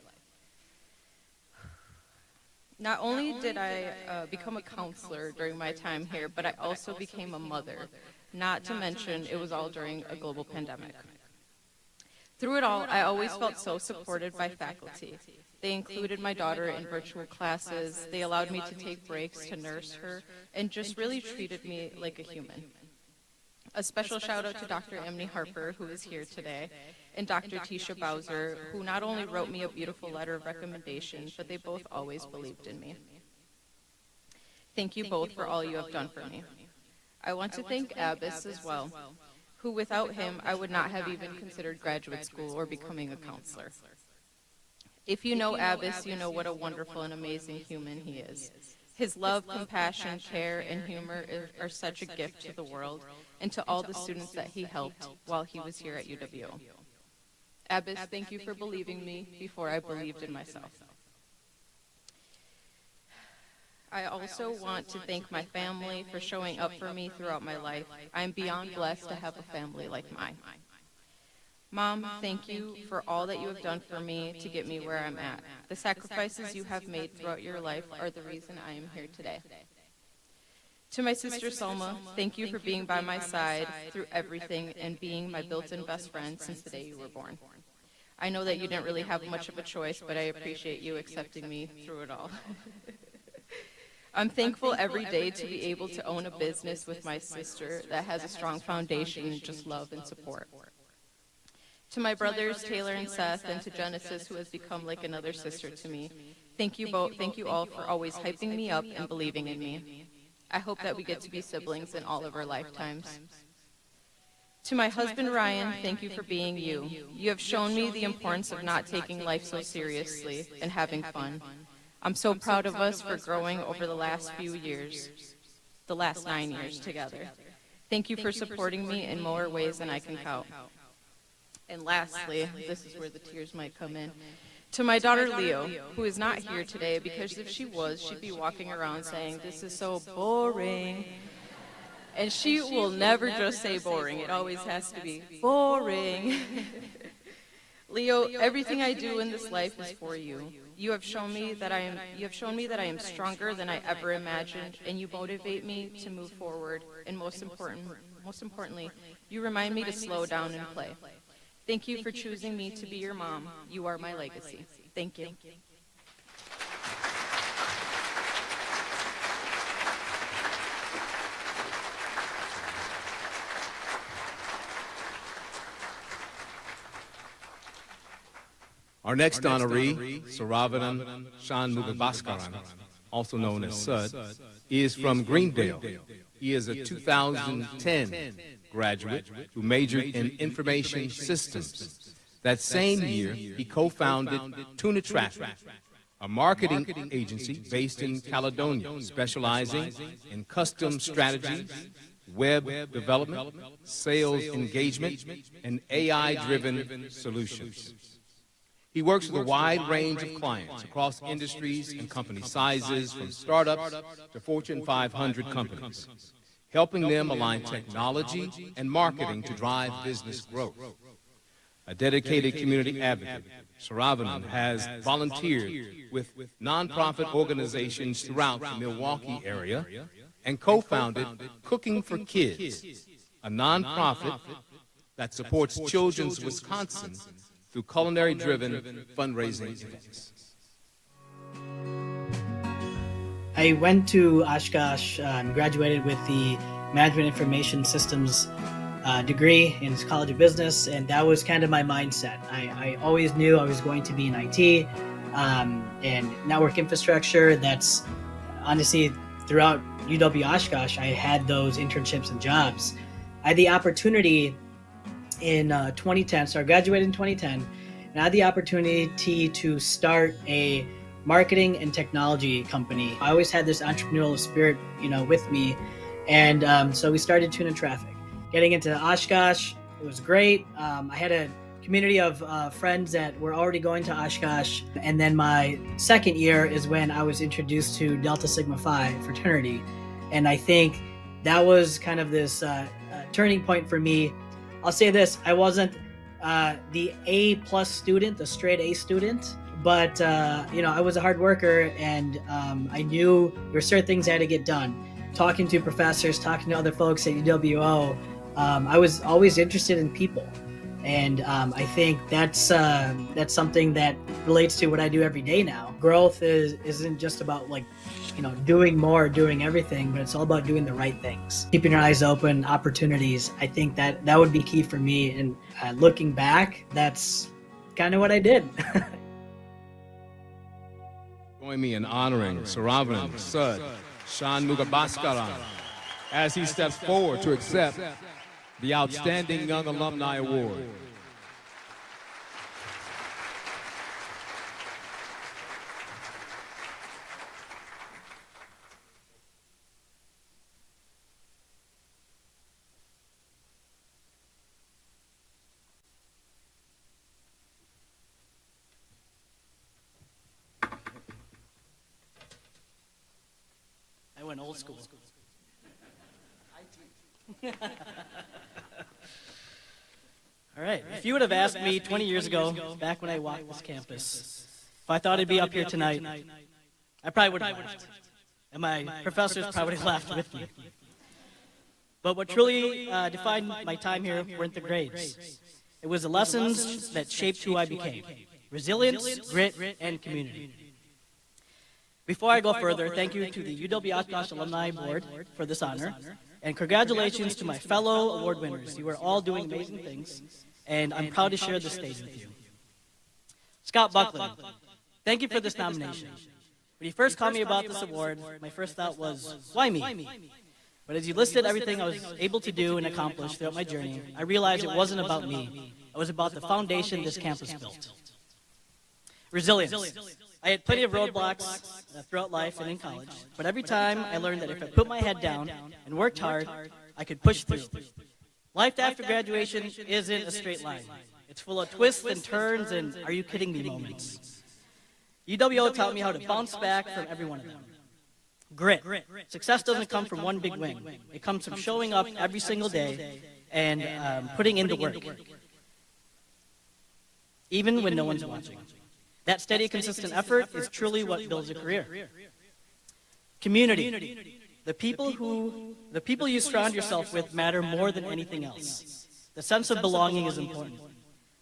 Not only did I become a counselor during my time here, but I also became a mother, not to mention it was all during a global pandemic. Through it all, I always felt so supported by faculty. They included my daughter in virtual classes, they allowed me to take breaks to nurse her, and just really treated me like a human. A special shout out to Dr. Emily Harper, who is here today, and Dr. Tisha Bowser, who not only wrote me a beautiful letter of recommendation, but they both always believed in me. Thank you both for all you have done for me. I want to thank Abbas as well, who without him I would not have even considered graduate school or becoming a counselor. If you know Abbas, you know what a wonderful and amazing human he is. His love, compassion, care, and humor are such a gift to the world and to all the students that he helped while he was here at UWO. Abbas, thank you for believing me before I believed in myself. I also want to thank my family for showing up for me throughout my life. I am beyond blessed to have a family like mine. Mom, thank you for all that you have done for me to get me where I'm at. The sacrifices you have made throughout your life are the reason I am here today. To my sister Selma, thank you for being by my side through everything and being my built-in best friend since the day you were born. I know that you didn't really have much of a choice, but I appreciate you accepting me through it all. I'm thankful every day to be able to own a business with my sister that has a strong foundation in just love and support. To my brothers, Taylor and Seth, and to Genesis, who has become like another sister to me, thank you all for always hyping me up and believing in me. I hope that we get to be siblings in all of our lifetimes. To my husband, Ryan, thank you for being you. You have shown me the importance of not taking life so seriously and having fun. I'm so proud of us for growing over the last few years, the last 9 years together. Thank you for supporting me in more ways than I can count. And lastly, this is where the tears might come in, to my daughter Leo, who is not here today because if she was, she'd be walking around saying, "This is so boring." And she will never just say boring. It always has to be boring. Leo, everything I do in this life is for you. You have shown me that I am stronger than I ever imagined, and you motivate me to move forward. And most importantly, you remind me to slow down and play. Thank you for choosing me to be your mom. You are my legacy. Thank you. Our next honoree, Saravanan Shanmugabaskaran, also known as Sud, is from Greendale. He is a 2010 graduate who majored in information systems. That same year, he co-founded Tuna Traffic, a marketing agency based in Caledonia, specializing in custom strategies, web development, sales engagement, and AI-driven solutions. He works with a wide range of clients across industries and company sizes, from startups to Fortune 500 companies, helping them align technology and marketing to drive business growth. A dedicated community advocate, Saravanan has volunteered with nonprofit organizations throughout the Milwaukee area and co-founded Cooking for Kids, a nonprofit that supports Children's Wisconsin through culinary-driven fundraising events. I went to Oshkosh and graduated with the Management Information Systems degree in College of Business, and that was kind of my mindset. I always knew I was going to be in IT and network infrastructure. That's honestly throughout UW Oshkosh, I had those internships and jobs. I had the opportunity in 2010, so I graduated in 2010, and I had the opportunity to start a marketing and technology company. I always had this entrepreneurial spirit, with me, and so we started Tune in Traffic. Getting into Oshkosh, it was great. I had a community of friends that were already going to Oshkosh, and then my second year is when I was introduced to Delta Sigma Phi fraternity, and I think that was kind of this turning point for me. I'll say this: I wasn't the A+ student, the straight A student, but I was a hard worker, and I knew there were certain things I had to get done. Talking to professors, talking to other folks at UWO, I was always interested in people, and I think that's something that relates to what I do every day now. Growth isn't just about doing more, doing everything, but it's all about doing the right things, keeping your eyes open, opportunities. I think that would be key for me, and looking back, that's kind of what I did. Join me in honoring Saravanan Sud Shanmugabaskaran as he steps forward to accept the Outstanding Young Alumni Award. I went old school. All right. If you would have asked me 20 years ago, back when I walked this campus, if I thought I'd be up here tonight, I probably would have laughed. And my professors probably would have laughed with me. But what truly defined my time here weren't the grades. It was the lessons that shaped who I became: resilience, grit, and community. Before I go further, thank you to the UW Oshkosh Alumni Board for this honor, and congratulations to my fellow award winners. You are all doing amazing things, and I'm proud to share the stage with you. Scott Buckland, thank you for this nomination. When you first called me about this award, my first thought was, why me? But as you listed everything I was able to do and accomplish throughout my journey, I realized it wasn't about me. It was about the foundation this campus built. Resilience. I had plenty of roadblocks throughout life and in college, but every time I learned that if I put my head down and worked hard, I could push through. Life after graduation isn't a straight line. It's full of twists and turns and are you kidding me moments. UWO taught me how to bounce back from every one of them. Grit. Success doesn't come from one big win. It comes from showing up every single day and putting in the work, even when no one's watching. That steady, consistent effort is truly what builds a career. Community. The people you surround yourself with matter more than anything else. The sense of belonging is important.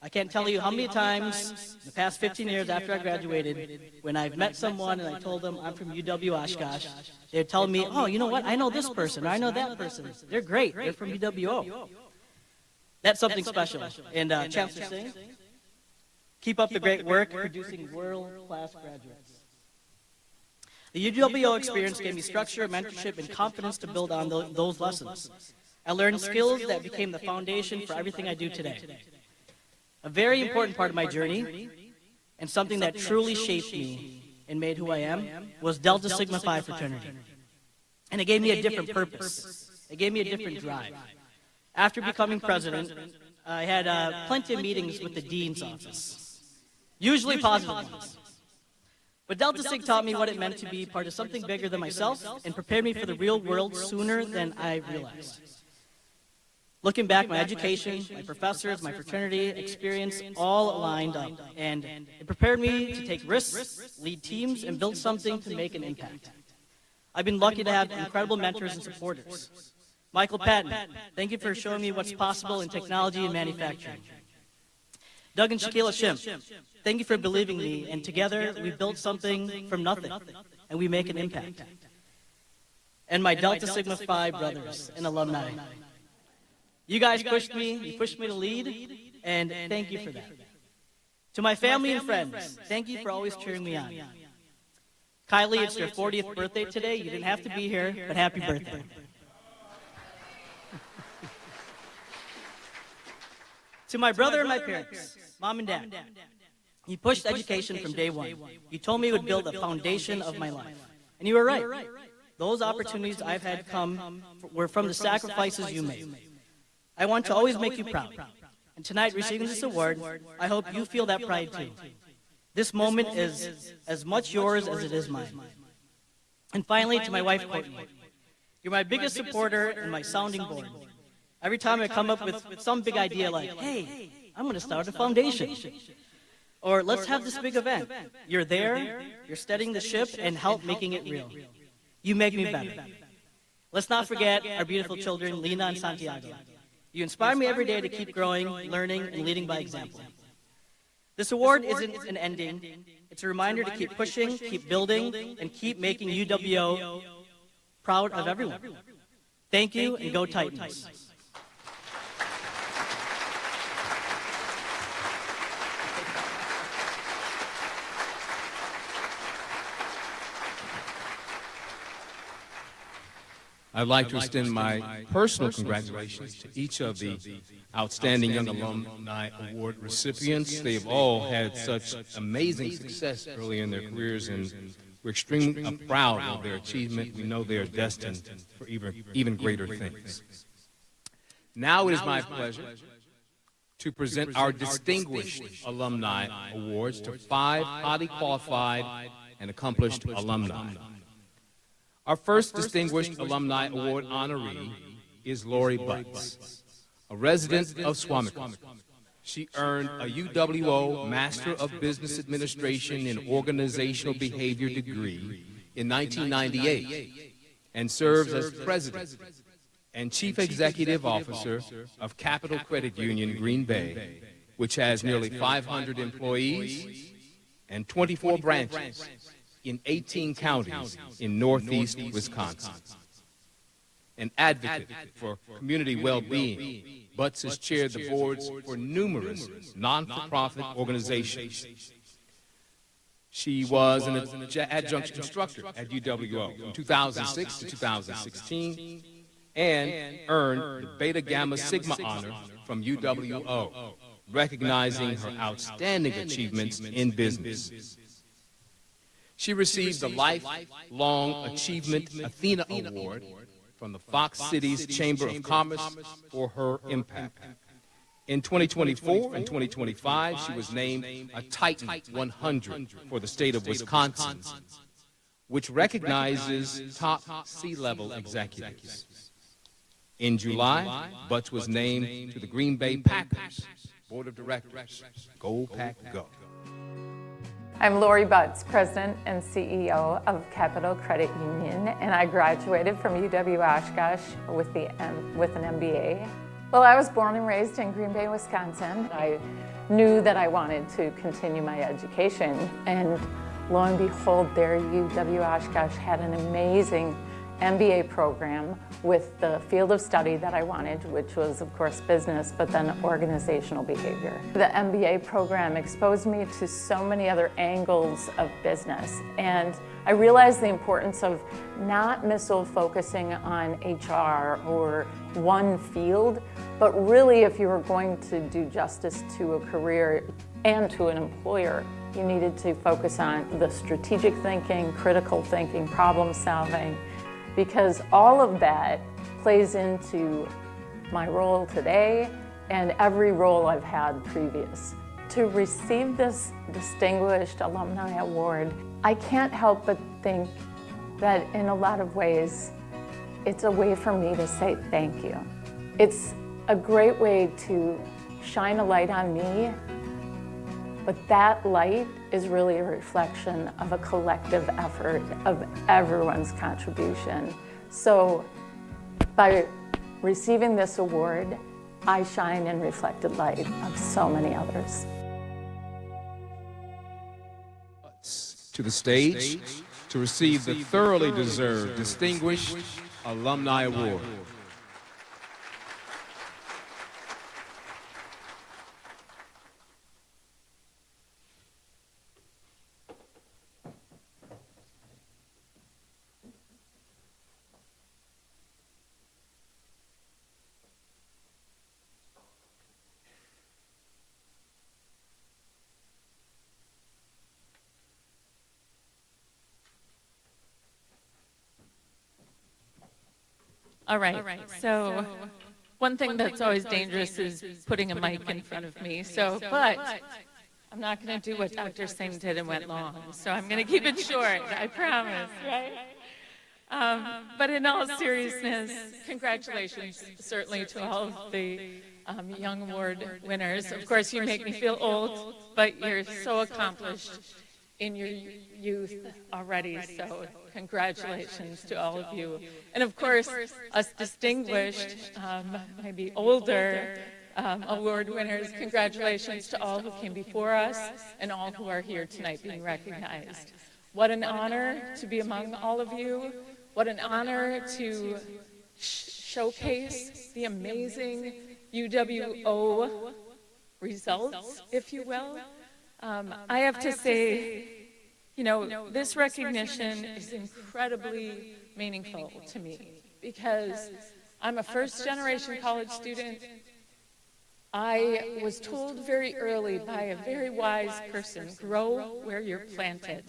I can't tell you how many times the past 15 years after I graduated, when I've met someone and I told them I'm from UW Oshkosh, they're telling me, oh, you know what, I know this person, or I know that person. They're great, they're from UWO. That's something special. And Chancellor Singh, keep up the great work producing world-class graduates. The UWO experience gave me structure, mentorship, and confidence to build on those lessons. I learned skills that became the foundation for everything I do today. A very important part of my journey, and something that truly shaped me and made who I am, was Delta Sigma Phi fraternity. And it gave me a different purpose. It gave me a different drive. After becoming president, I had plenty of meetings with the dean's office, usually positive ones. But Delta Sig taught me what it meant to be part of something bigger than myself and prepared me for the real world sooner than I realized. Looking back, my education, my professors, my fraternity experience all lined up, and it prepared me to take risks, lead teams, and build something to make an impact. I've been lucky to have incredible mentors and supporters. Michael Patton, thank you for showing me what's possible in technology and manufacturing. Doug and Shaquilla Shim, thank you for believing me, and together we built something from nothing. and we make an impact. And my Delta Sigma Phi brothers and alumni. You guys pushed me, you pushed me to lead, and thank you for that. To my family and friends, thank you for always cheering me on. Kylie, it's your 40th birthday today. You didn't have to be here, but happy birthday. To my brother and my parents, mom and dad, you pushed education from day one. You told me it would build a foundation of my life. And you were right. Those opportunities I've had come were from the sacrifices you made. I want to always make you proud. And tonight, receiving this award, I hope you feel that pride too. This moment is as much yours as it is mine. And finally, to my wife, Courtney, you're my biggest supporter and my sounding board. Every time I come up with some big idea like, hey, I'm going to start a foundation, or let's have this big event, you're there, you're steadying the ship and help making it real. You make me better. Let's not forget our beautiful children, Lena and Santiago. You inspire me every day to keep growing, learning, and leading by example. This award isn't an ending. It's a reminder to keep pushing, keep building, and keep making UWO proud of everyone. Thank you, and go Titans. I'd like to extend my personal congratulations to each of the outstanding Young Alumni Award recipients. They've all had such amazing success early in their careers, and we're extremely proud of their achievement. We know they are destined for even greater things. Now it is my pleasure to present our distinguished alumni awards to 5 highly qualified and accomplished alumni. Our first Distinguished Alumni Award honoree is Lori Butts, a resident of Swamico. She earned a UWO Master of Business Administration in Organizational Behavior degree in 1998 and serves as President and Chief Executive Officer of Capital Credit Union Green Bay, which has nearly 500 employees and 24 branches in 18 counties in northeast Wisconsin. An advocate for community well-being, Butts has chaired the boards for numerous non-for-profit organizations. She was an adjunct instructor at UWO from 2006 to 2016 and earned the Beta Gamma Sigma honor from UWO, recognizing her outstanding achievements in business. She received the Lifelong Achievement Athena Award from the Fox Cities Chamber of Commerce for her impact. In 2024 and 2025, she was named a Titan 100 for the state of Wisconsin, which recognizes top C-level executives. In July, Butts was named to the Green Bay Packers Board of Directors. Go Pack, go. I'm Lori Butts, President and CEO of Capital Credit Union, and I graduated from UW-Oshkosh with an MBA. Well, I was born and raised in Green Bay, Wisconsin. I knew that I wanted to continue my education, and lo and behold, there UW-Oshkosh had an amazing MBA program with the field of study that I wanted, which was, of course, business, but then organizational behavior. The MBA program exposed me to so many other angles of business, and I realized the importance of not focusing on HR or one field, but really if you were going to do justice to a career and to an employer, you needed to focus on the strategic thinking, critical thinking, problem solving, because all of that plays into my role today and every role I've had previous. To receive this Distinguished Alumni Award, I can't help but think that in a lot of ways, it's a way for me to say thank you. It's a great way to shine a light on me, but that light is really a reflection of a collective effort of everyone's contribution. So by receiving this award, I shine in reflected light of so many others. To the stage, to receive the thoroughly deserved Distinguished Alumni Award. All right. So one thing that's always dangerous is putting a mic in front of me. But I'm not going to do what Dr. Singh did and went long. So I'm going to keep it short, I promise, right? But in all seriousness, congratulations certainly to all of the young award winners. Of course, you make me feel old, but you're so accomplished in your youth already, so congratulations to all of you. And of course, us distinguished, maybe older award winners, congratulations to all who came before us and all who are here tonight being recognized. What an honor to be among all of you. What an honor to showcase the amazing UWO results, if you will. I have to say, you know, this recognition is incredibly meaningful to me because I'm a first-generation college student. I was told very early by a very wise person, grow where you're planted.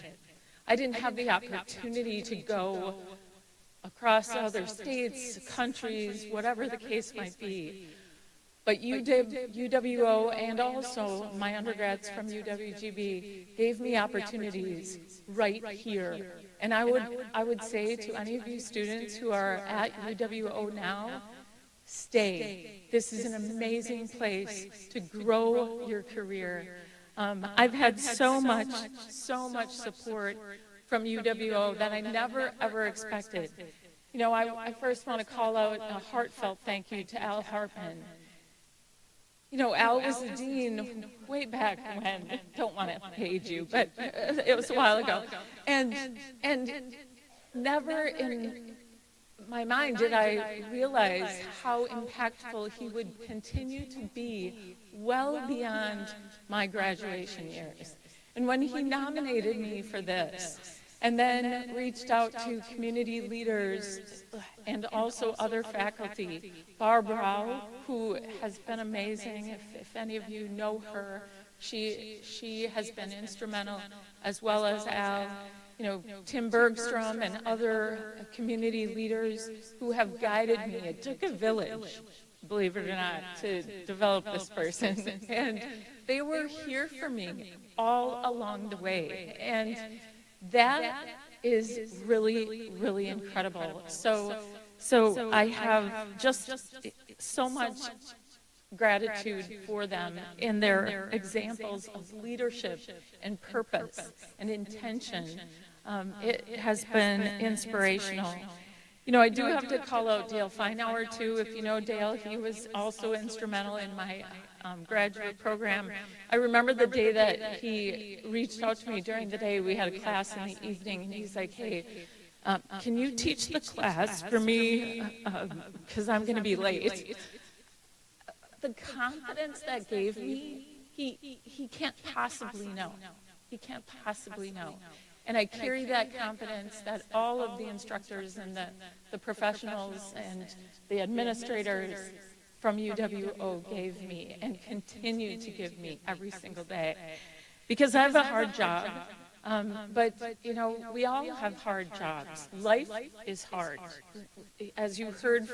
I didn't have the opportunity to go across other states, countries, whatever the case might be. But UWO and also my undergrads from UWGB gave me opportunities right here. And I would say to any of you students who are at UWO now, stay. This is an amazing place to grow your career. I've had so much support from UWO that I never, ever expected. You know, I first want to call out a heartfelt thank you to Al Harpin. You know, Al was the dean way back when, don't want to page you, but it was a while ago. And never in my mind did I realize how impactful he would continue to be well beyond my graduation years. And when he nominated me for this, and then reached out to community leaders and also other faculty. Barb Rao, who has been amazing, if any of you know her, she has been instrumental, as well as Al, you know, Tim Bergstrom and other community leaders who have guided me. It took a village, believe it or not, to develop this person. And they were here for me all along the way. And that is really, really incredible. So I have just so much gratitude for them in their examples of leadership and purpose and intention. It has been inspirational. You know, I do have to call out Dale Feinauer, too. If you know Dale, he was also instrumental in my graduate program. I remember the day that he reached out to me during the day. We had a class in the evening, and he's like, hey, can you teach the class for me? Because I'm going to be late. The confidence that gave me, he can't possibly know. He can't possibly know. And I carry that confidence that all of the instructors and the professionals and the administrators from UWO gave me and continue to give me every single day. Because I have a hard job, but you know, we all have hard jobs. Life is hard, as you heard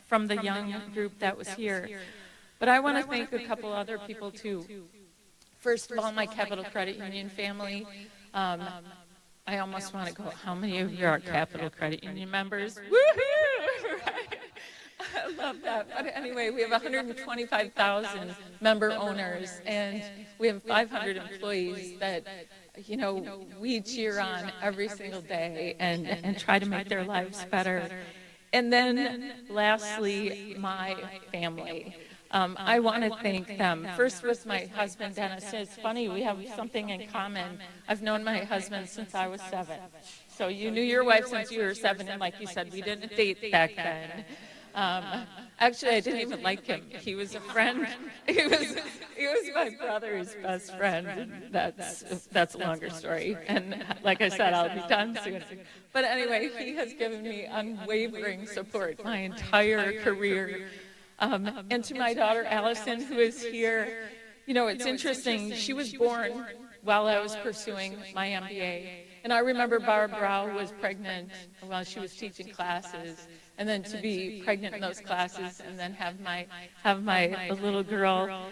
from the young group that was here. But I want to thank a couple other people too. First of all, my Capital Credit Union family. I almost want to go, how many of you are Capital Credit Union members? Woohoo! Right? I love that. But anyway, we have 125,000 member owners, and we have 500 employees that, you know, we cheer on every single day and try to make their lives better. And then lastly, my family. I want to thank them. First with my husband, Dennis. It's funny, we have something in common. I've known my husband since I was 7. So you knew your wife since you were 7, and like you said, we didn't date back then. Actually, I didn't even like him. He was a friend. He was my brother's best friend. And that's a longer story. And like I said, I'll be done soon. But anyway, he has given me unwavering support my entire career. And to my daughter, Allison, who is here, you know, it's interesting. She was born while I was pursuing my MBA. And I remember Barbara was pregnant while she was teaching classes. And then to be pregnant in those classes and then have my little girl.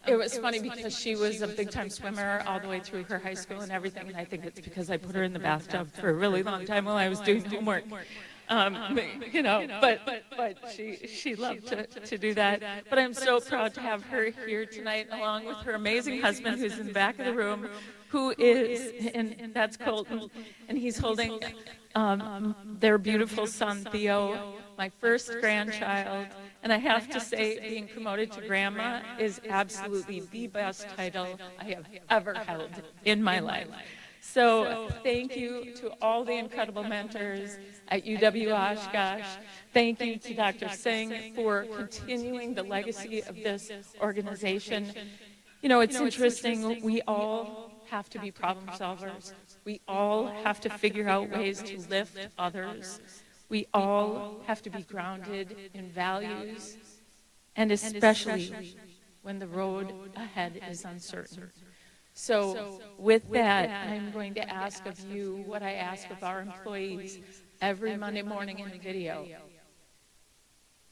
It was funny because she was a big-time swimmer all the way through her high school and everything. And I think it's because I put her in the bathtub for a really long time while I was doing homework. You know, but she loved to do that. But I'm so proud to have her here tonight, along with her amazing husband, who's in the back of the room, who is, and that's Colton, and he's holding their beautiful son, Theo, my first grandchild. And I have to say, being promoted to grandma is absolutely the best title I have ever held in my life. So thank you to all the incredible mentors at UW Oshkosh. Thank you to Dr. Singh for continuing the legacy of this organization. You know, it's interesting, we all have to be problem solvers. We all have to figure out ways to lift others. We all have to be grounded in values, and especially when the road ahead is uncertain. So with that, I'm going to ask of you what I ask of our employees every Monday morning in the video.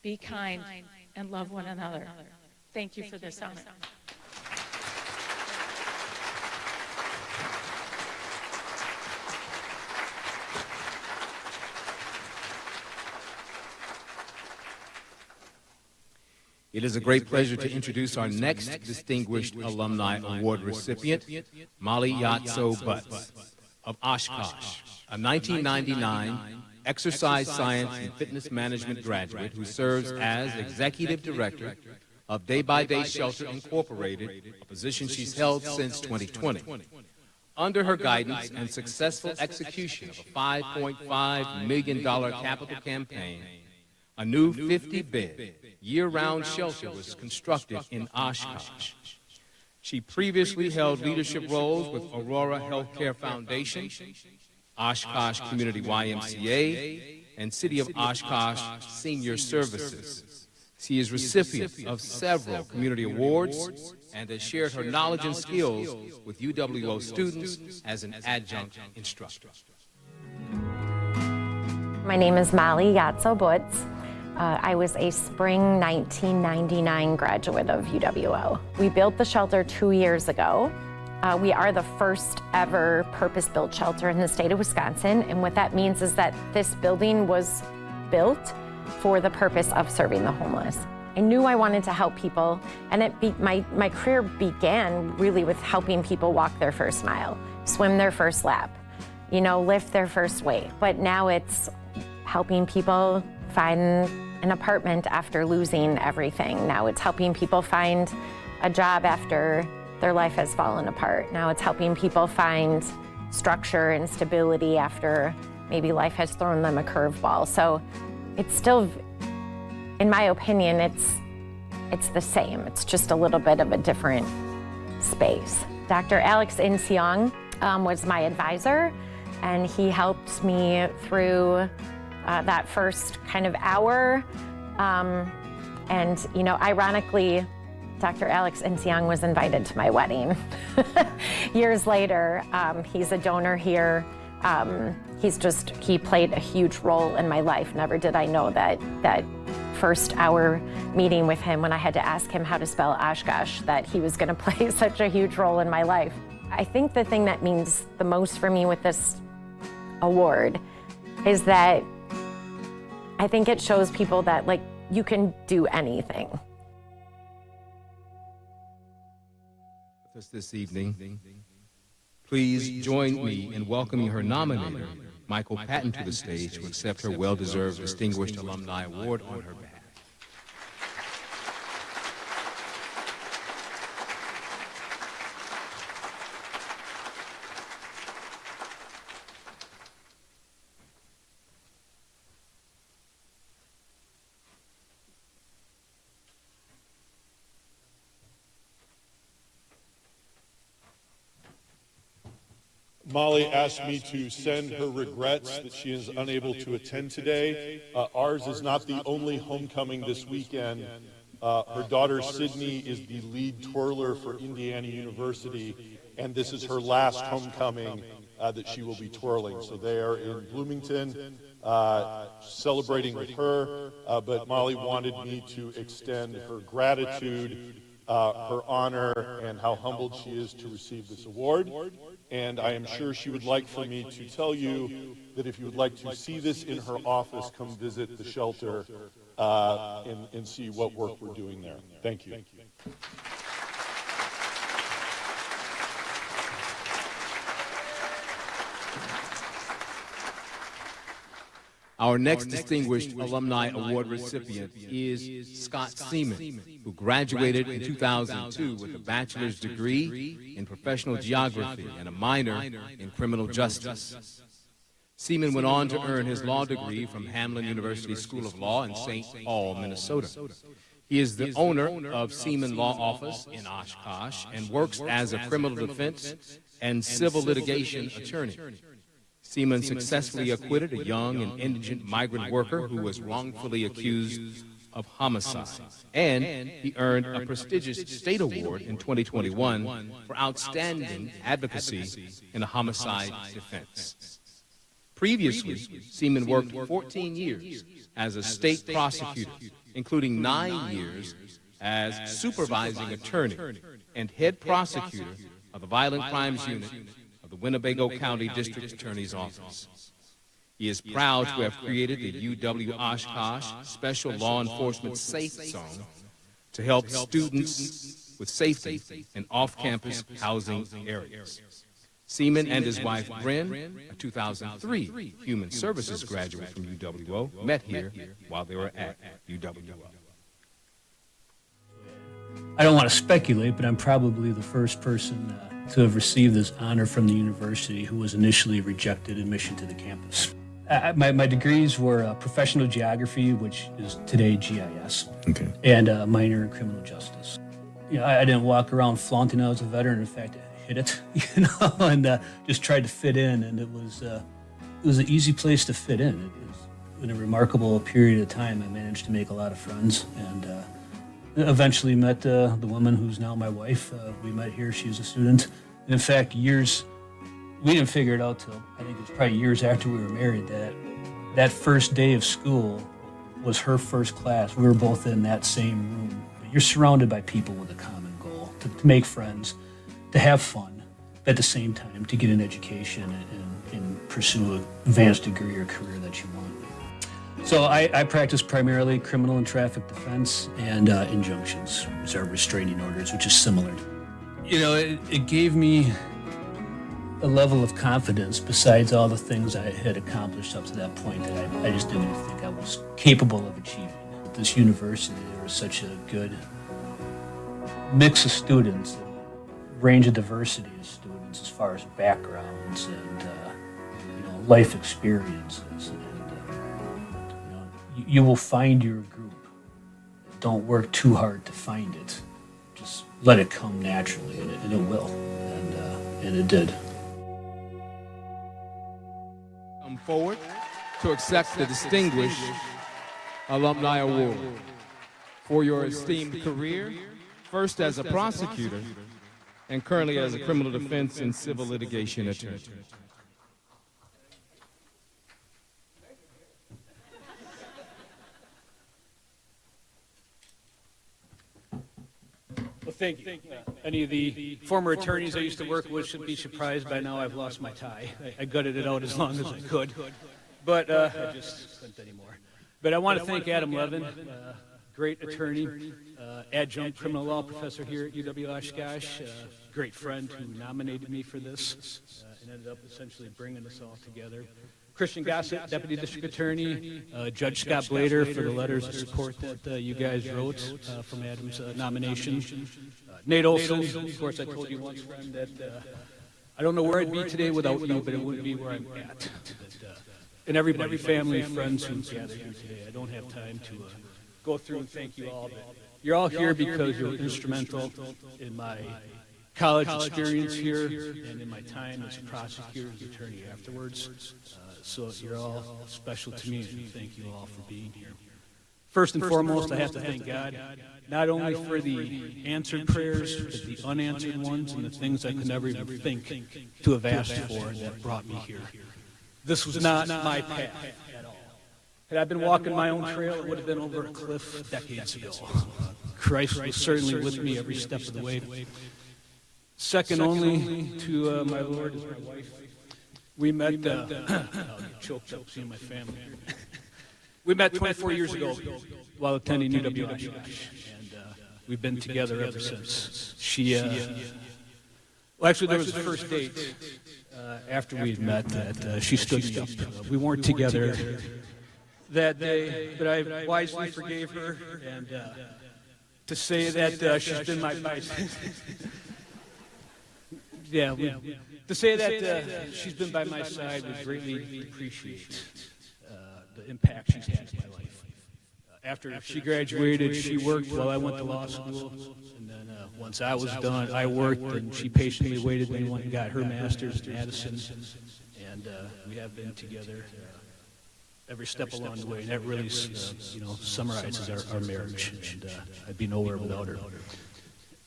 Be kind and love one another. Thank you for this honor. It is a great pleasure to introduce our next distinguished alumni award recipient, Molly Yatso Butts of Oshkosh, a 1999 exercise science and fitness management graduate who serves as executive director of Day by Day Shelter Incorporated, a position she's held since 2020. Under her guidance and successful execution of a $5.5 million capital campaign, a new 50-bed, year-round shelter was constructed in Oshkosh. She previously held leadership roles with Aurora Healthcare Foundation, Oshkosh Community YMCA, and City of Oshkosh Senior Services. She is recipient of several community awards and has shared her knowledge and skills with UWO students as an adjunct instructor. My name is Molly Yatso Butts. I was a spring 1999 graduate of UWO. We built the shelter 2 years ago. We are the first ever purpose-built shelter in the state of Wisconsin, and what that means is that this building was built for the purpose of serving the homeless. I knew I wanted to help people, and my career began really with helping people walk their first mile, swim their first lap, you know, lift their first weight. But now it's helping people find an apartment after losing everything. Now it's helping people find a job after their life has fallen apart. Now it's helping people find structure and stability after maybe life has thrown them a curveball. So it's still, in my opinion, it's the same. It's just a little bit of a different space. Dr. Alex Inseong was my advisor, and he helped me through that first kind of hour. And, you know, ironically, Dr. Alex Inseong was invited to my wedding years later. He's a donor here. He played a huge role in my life. Never did I know that first hour meeting with him when I had to ask him how to spell Oshkosh, that he was gonna play such a huge role in my life. I think the thing that means the most for me with this award is that I think it shows people that, like, you can do anything. With us this evening, please join me in welcoming her nominator, Michael Patton, to the stage to accept her well-deserved Distinguished Alumni Award on her behalf. Molly asked me to send her regrets that she is unable to attend today. Ours is not the only homecoming this weekend. Her daughter Sydney is the lead twirler for Indiana University, and this is her last homecoming that she will be twirling. So they are in Bloomington celebrating with her, but Molly wanted me to extend her gratitude, her honor, and how humbled she is to receive this award. And I am sure she would like for me to tell you that if you would like to see this in her office, come visit the shelter and see what work we're doing there. Thank you. Our next distinguished Alumni Award recipient is Scott Seaman, who graduated in 2002 with a bachelor's degree in professional geography and a minor in criminal justice. Seaman went on to earn his law degree from Hamline University School of Law in St. Paul, Minnesota. He is the owner of Seaman Law Office in Oshkosh and works as a criminal defense and civil litigation attorney. Seaman successfully acquitted a young and indigent migrant worker who was wrongfully accused of homicide, and he earned a prestigious state award in 2021 for outstanding advocacy in a homicide defense. Previously, Seaman worked 14 years as a state prosecutor, including 9 years as supervising attorney and head prosecutor of the Violent Crimes Unit the Winnebago County District Attorney's Office. He is proud to have created the UW Oshkosh Special Law Enforcement Safe Zone to help students with safety in off-campus housing areas. Seaman and his wife, Bryn, a 2003 Human Services graduate from UWO, met here while they were at UWO. I don't want to speculate, but I'm probably the first person to have received this honor from the university who was initially rejected admission to the campus. My degrees were professional geography, which is today GIS, and a minor in criminal justice. You know, I didn't walk around flaunting I was a veteran. In fact, I hid it, and just tried to fit in. And it was an easy place to fit in. It was, in a remarkable period of time, I managed to make a lot of friends, and eventually met the woman who's now my wife. We met here. She was a student. And in fact, we didn't figure it out till, I think it was probably years after we were married, that first day of school was her first class. We were both in that same room. But you're surrounded by people with a common goal, to make friends, to have fun, at the same time, to get an education and pursue an advanced degree or career that you want. So I practice primarily criminal and traffic defense and injunctions, which are restraining orders, which is similar. You know, it gave me a level of confidence besides all the things I had accomplished up to that point that I just didn't think I was capable of achieving. At this university, there was such a good mix of students, a range of diversity of students as far as backgrounds and life experiences. You will find your group. Don't work too hard to find it. Just let it come naturally, and it will. And it did. Come forward to accept the distinguished Alumni Award for your esteemed career, first as a prosecutor and currently as a criminal defense and civil litigation attorney. Well, thank you. Any of the former attorneys I used to work with should be surprised by now I've lost my tie. I gutted it out as long as I could, but I just couldn't anymore. But I want to thank Adam Levin, great attorney, adjunct criminal law professor here at UW Oshkosh, great friend who nominated me for this and ended up essentially bringing us all together. Christian Gossett, Deputy District Attorney, Judge Scott Blader for the letters of support that you guys wrote from Adam's nomination. Nate Olson, of course, I told you once, friend, that I don't know where I'd be today without you, but it wouldn't be where I'm at. And everybody, family, friends who gathered here today. I don't have time to go through and thank you all, but you're all here because you're instrumental in my college experience here and in my time as a prosecutor's attorney afterwards. So you're all special to me, and thank you all for being here. First and foremost, I have to thank God, not only for the answered prayers, but the unanswered ones and the things I could never even think to have asked for that brought me here. This was not my path at all. Had I been walking my own trail, it would have been over a cliff decades ago. Christ was certainly with me every step of the way. Second only to my Lord is my wife. We met, choked up seeing my family. We met 24 years ago while attending UW Oshkosh, and we've been together ever since. Well, actually, there was the first date after we had met that she stood me up. We weren't together that day, but I wisely forgave her, and to say that she's been my to say that she's been by my side, we greatly appreciate the impact she's had in my life. After she graduated, she worked while I went to law school, and then once I was done, I worked, and she patiently waited and went and got her master's in Madison, and we have been together every step along the way, and that really, summarizes our marriage, and I'd be nowhere without her.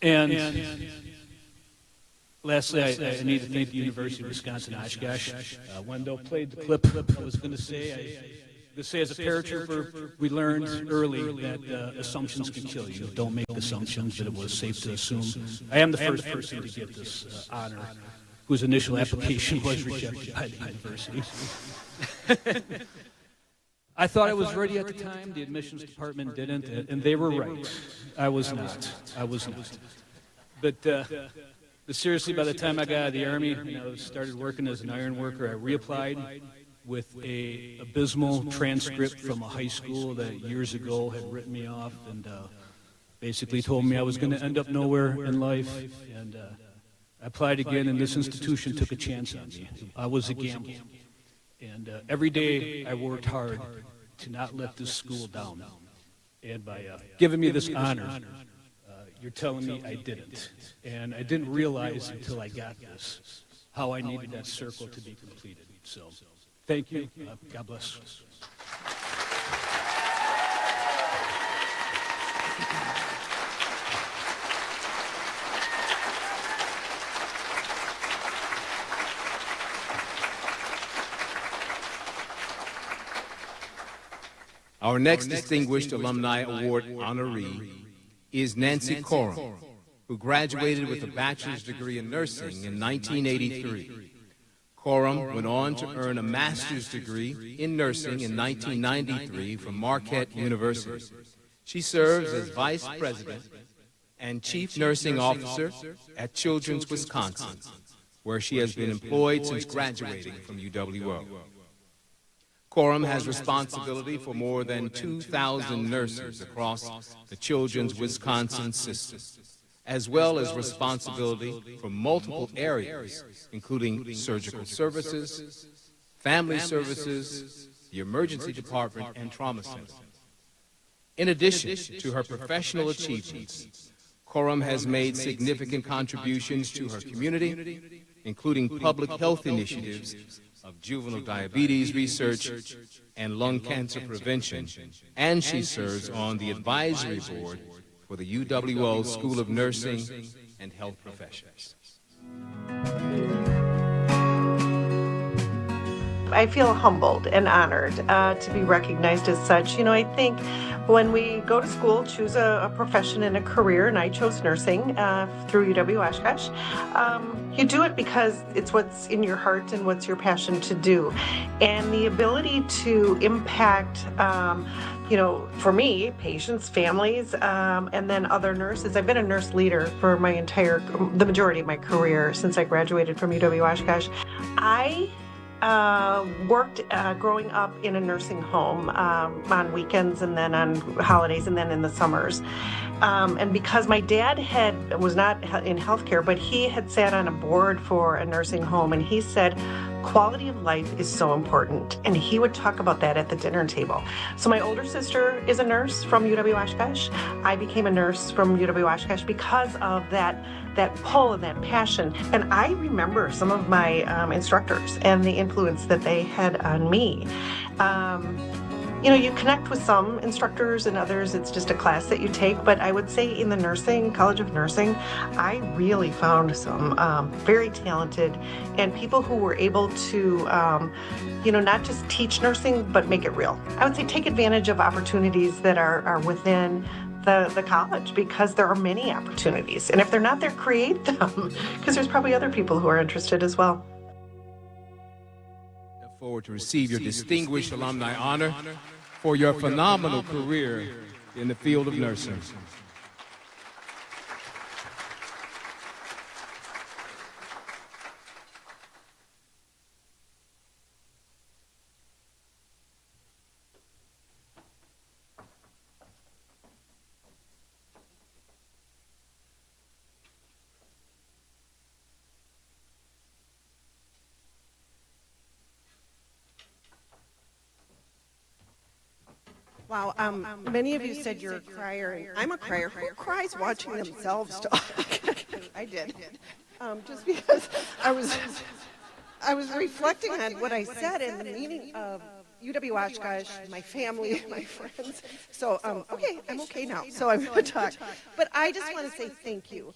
And lastly, I need to thank the University of Wisconsin-Oshkosh. Wendell played the clip I was going to say. As a paratrooper, we learned early that assumptions can kill you. Don't make assumptions, but it was safe to assume. I am the first person to get this honor, whose initial application was rejected by the university. I thought I was ready at the time. The admissions department didn't, and they were right. I was not. But seriously, by the time I got out of the Army and I started working as an iron worker, I reapplied with a abysmal transcript from a high school that years ago had written me off and basically told me I was going to end up nowhere in life. And I applied again, and this institution took a chance on me. I was a gamble. And every day I worked hard to not let this school down. And by giving me this honor, you're telling me I didn't. And I didn't realize until I got this how I needed that circle to be completed. So thank you. God bless. Our next Distinguished Alumni Award honoree is Nancy Coram, who graduated with a bachelor's degree in nursing in 1983. Coram went on to earn a master's degree in nursing in 1993 from Marquette University. She serves as vice president and chief nursing officer at Children's Wisconsin, where she has been employed since graduating from UWO. Coram has responsibility for more than 2,000 nurses across the Children's Wisconsin system, as well as responsibility for multiple areas, including surgical services, family services, the emergency department, and trauma center. In addition to her professional achievements, Coram has made significant contributions to her community, including public health initiatives of juvenile diabetes research and lung cancer prevention, and she serves on the advisory board for the UWO School of Nursing and Health Professions. I feel humbled and honored to be recognized as such. You know, I think when we go to school, choose a profession and a career, and I chose nursing through UW Oshkosh, you do it because it's what's in your heart and what's your passion to do. And the ability to impact, you know, for me, patients, families, and then other nurses. I've been a nurse leader for the majority of my career since I graduated from UW Oshkosh. I worked growing up in a nursing home on weekends and then on holidays and then in the summers. And because my dad was not in healthcare, but he had sat on a board for a nursing home, and he said, quality of life is so important. And he would talk about that at the dinner table. So my older sister is a nurse from UW-Oshkosh. I became a nurse from UW-Oshkosh because of that pull and that passion. And I remember some of my instructors and the influence that they had on me. You know, you connect with some instructors and others, it's just a class that you take. But I would say in the College of Nursing, I really found some very talented and people who were able to, you know, not just teach nursing, but make it real. I would say take advantage of opportunities that are within the college, because there are many opportunities. And if they're not there, create them, because there's probably other people who are interested as well. Look forward to receive your distinguished alumni honor for your phenomenal career in the field of nursing. Wow, many of you said you're a crier, and I'm a crier. Who cries watching themselves talk? I did. Just because I was reflecting on what I said and the meaning of UW-Oshkosh, my family, my friends. So, okay, I'm okay now, so I'm going to talk. But I just want to say thank you.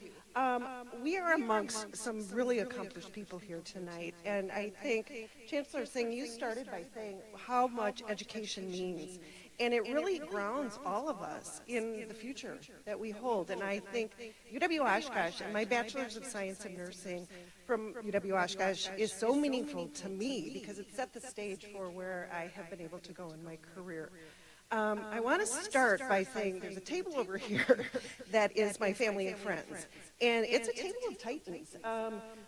We are amongst some really accomplished people here tonight, and I think, Chancellor Singh, you started by saying how much education means. And it really grounds all of us in the future that we hold. And I think UW-Oshkosh and my Bachelor's of Science in Nursing from UW-Oshkosh is so meaningful to me because it set the stage for where I have been able to go in my career. I want to start by saying there's a table over here that is my family and friends. And it's a table of titans.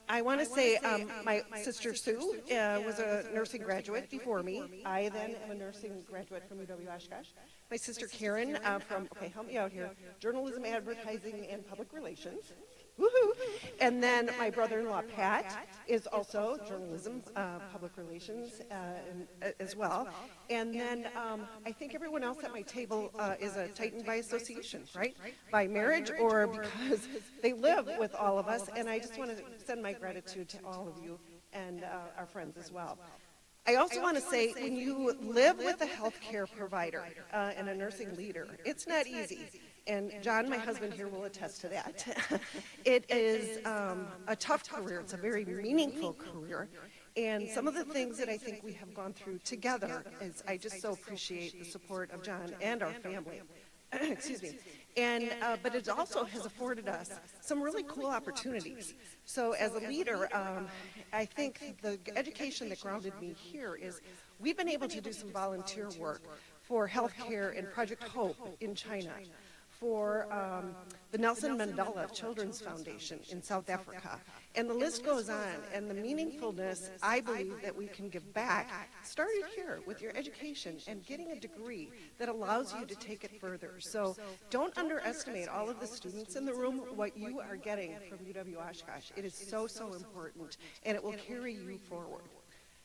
I want to say my sister Sue was a nursing graduate before me. I then am a nursing graduate from UW-Oshkosh. My sister Karen from, okay, help me out here, journalism, advertising, and public relations. Woohoo! And then my brother-in-law Pat is also journalism, public relations as well. And then I think everyone else at my table is a Titan by association, right? By marriage or because they live with all of us. And I just want to send my gratitude to all of you and our friends as well. I also want to say when you live with a healthcare provider and a nursing leader, it's not easy. And John, my husband here, will attest to that. It is a tough career. It's a very meaningful career. And some of the things that I think we have gone through together is I just so appreciate the support of John and our family. Excuse me. And but it also has afforded us some really cool opportunities. So as a leader, I think the education that grounded me here is we've been able to do some volunteer work for healthcare and Project Hope in China, for the Nelson Mandela Children's Foundation in South Africa. And the list goes on, and the meaningfulness, I believe, that we can give back started here with your education and getting a degree that allows you to take it further. So don't underestimate all of the students in the room, what you are getting from UW-Oshkosh. It is so, so important, and it will carry you forward.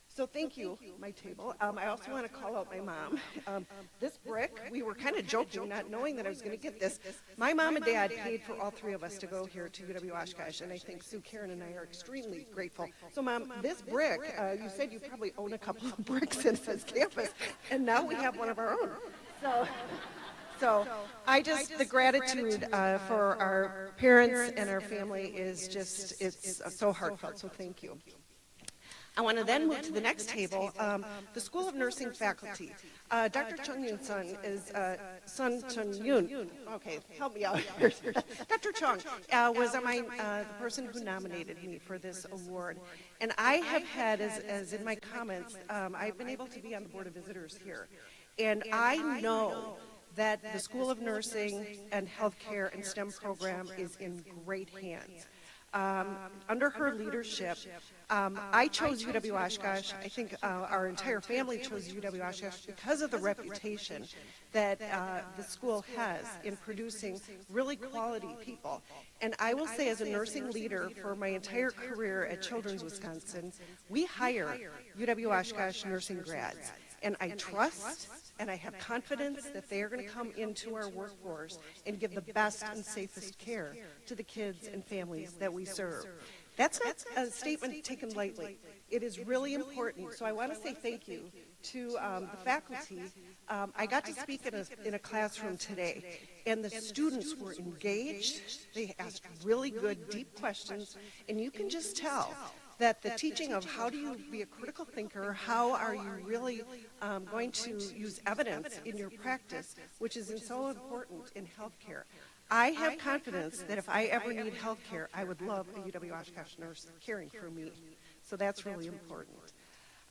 So thank you, my table. I also want to call out my mom. This brick, we were kind of joking, not knowing that I was going to get this. My mom and dad paid for all three of us to go here to UW-Oshkosh, and I think Sue, Karen, and I are extremely grateful. So, Mom, this brick, you said you probably own a couple of bricks in this campus, and now we have one of our own. So I just, the gratitude for our parents and our family is just, it's so heartfelt, so thank you. I want to then move to the next table, the School of Nursing faculty. Dr. Chung Yoon Sun is Sun Chung Yoon. Okay, help me out here. Dr. Chung was the person who nominated me for this award. And I have had, as in my comments, I've been able to be on the Board of Visitors here. And I know that the School of Nursing and Healthcare and STEM program is in great hands. Under her leadership, I chose UW-Oshkosh. I think our entire family chose UW-Oshkosh because of the reputation that the school has in producing really quality people. And I will say, as a nursing leader for my entire career at Children's Wisconsin, we hire UW-Oshkosh nursing grads. And I trust and I have confidence that they are going to come into our workforce and give the best and safest care to the kids and families that we serve. That's not a statement taken lightly. It is really important. So I want to say thank you to the faculty. I got to speak in a classroom today, and the students were engaged. They asked really good, deep questions, and you can just tell that the teaching of how do you be a critical thinker, how are you really going to use evidence in your practice, which is so important in healthcare. I have confidence that if I ever need health care, I would love a UW-Oshkosh nurse caring for me. So that's really important.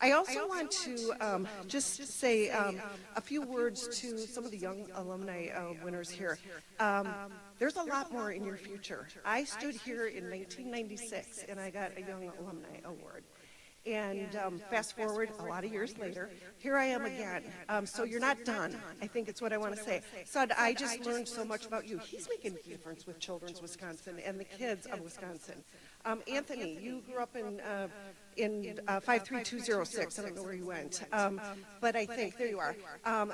I also want to just say a few words to some of the young alumni winners here. There's a lot more in your future. I stood here in 1996 and I got a Young Alumni Award. And fast forward a lot of years later, here I am again. So you're not done, I think it's what I want to say. Sud, I just learned so much about you. He's making a difference with Children's Wisconsin and the kids of Wisconsin. Anthony, you grew up in 53206. I don't know where you went, but I think, there you are.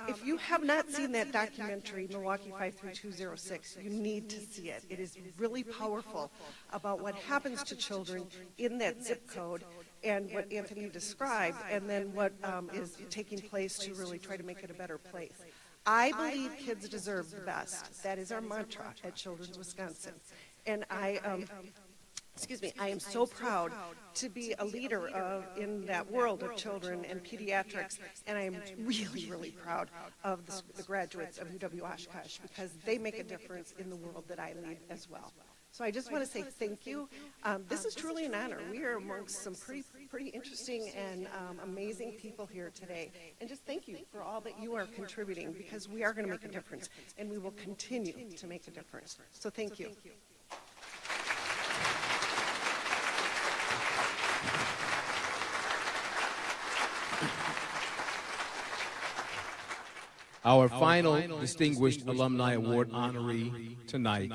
If you have not seen that documentary, Milwaukee 53206, you need to see it. It is really powerful about what happens to children in that zip code and what Anthony described, and then what is taking place to really try to make it a better place. I believe kids deserve the best. That is our mantra at Children's Wisconsin. And I am so proud to be a leader in that world of children and pediatrics, and I am really, really proud of the graduates of UW-Oshkosh because they make a difference in the world that I lead as well. So I just want to say thank you. This is truly an honor. We are amongst some pretty interesting and amazing people here today. And just thank you for all that you are contributing, because we are going to make a difference, and we will continue to make a difference. So thank you. Our final Distinguished Alumni Award honoree tonight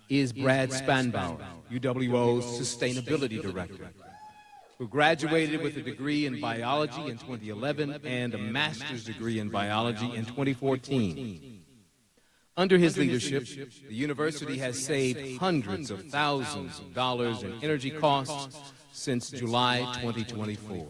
is Brad Spanbauer, UWO's Sustainability Director, who graduated with a degree in biology in 2011 and a master's degree in biology in 2014. Under his leadership, the university has saved hundreds of thousands of dollars in energy costs since July 2024.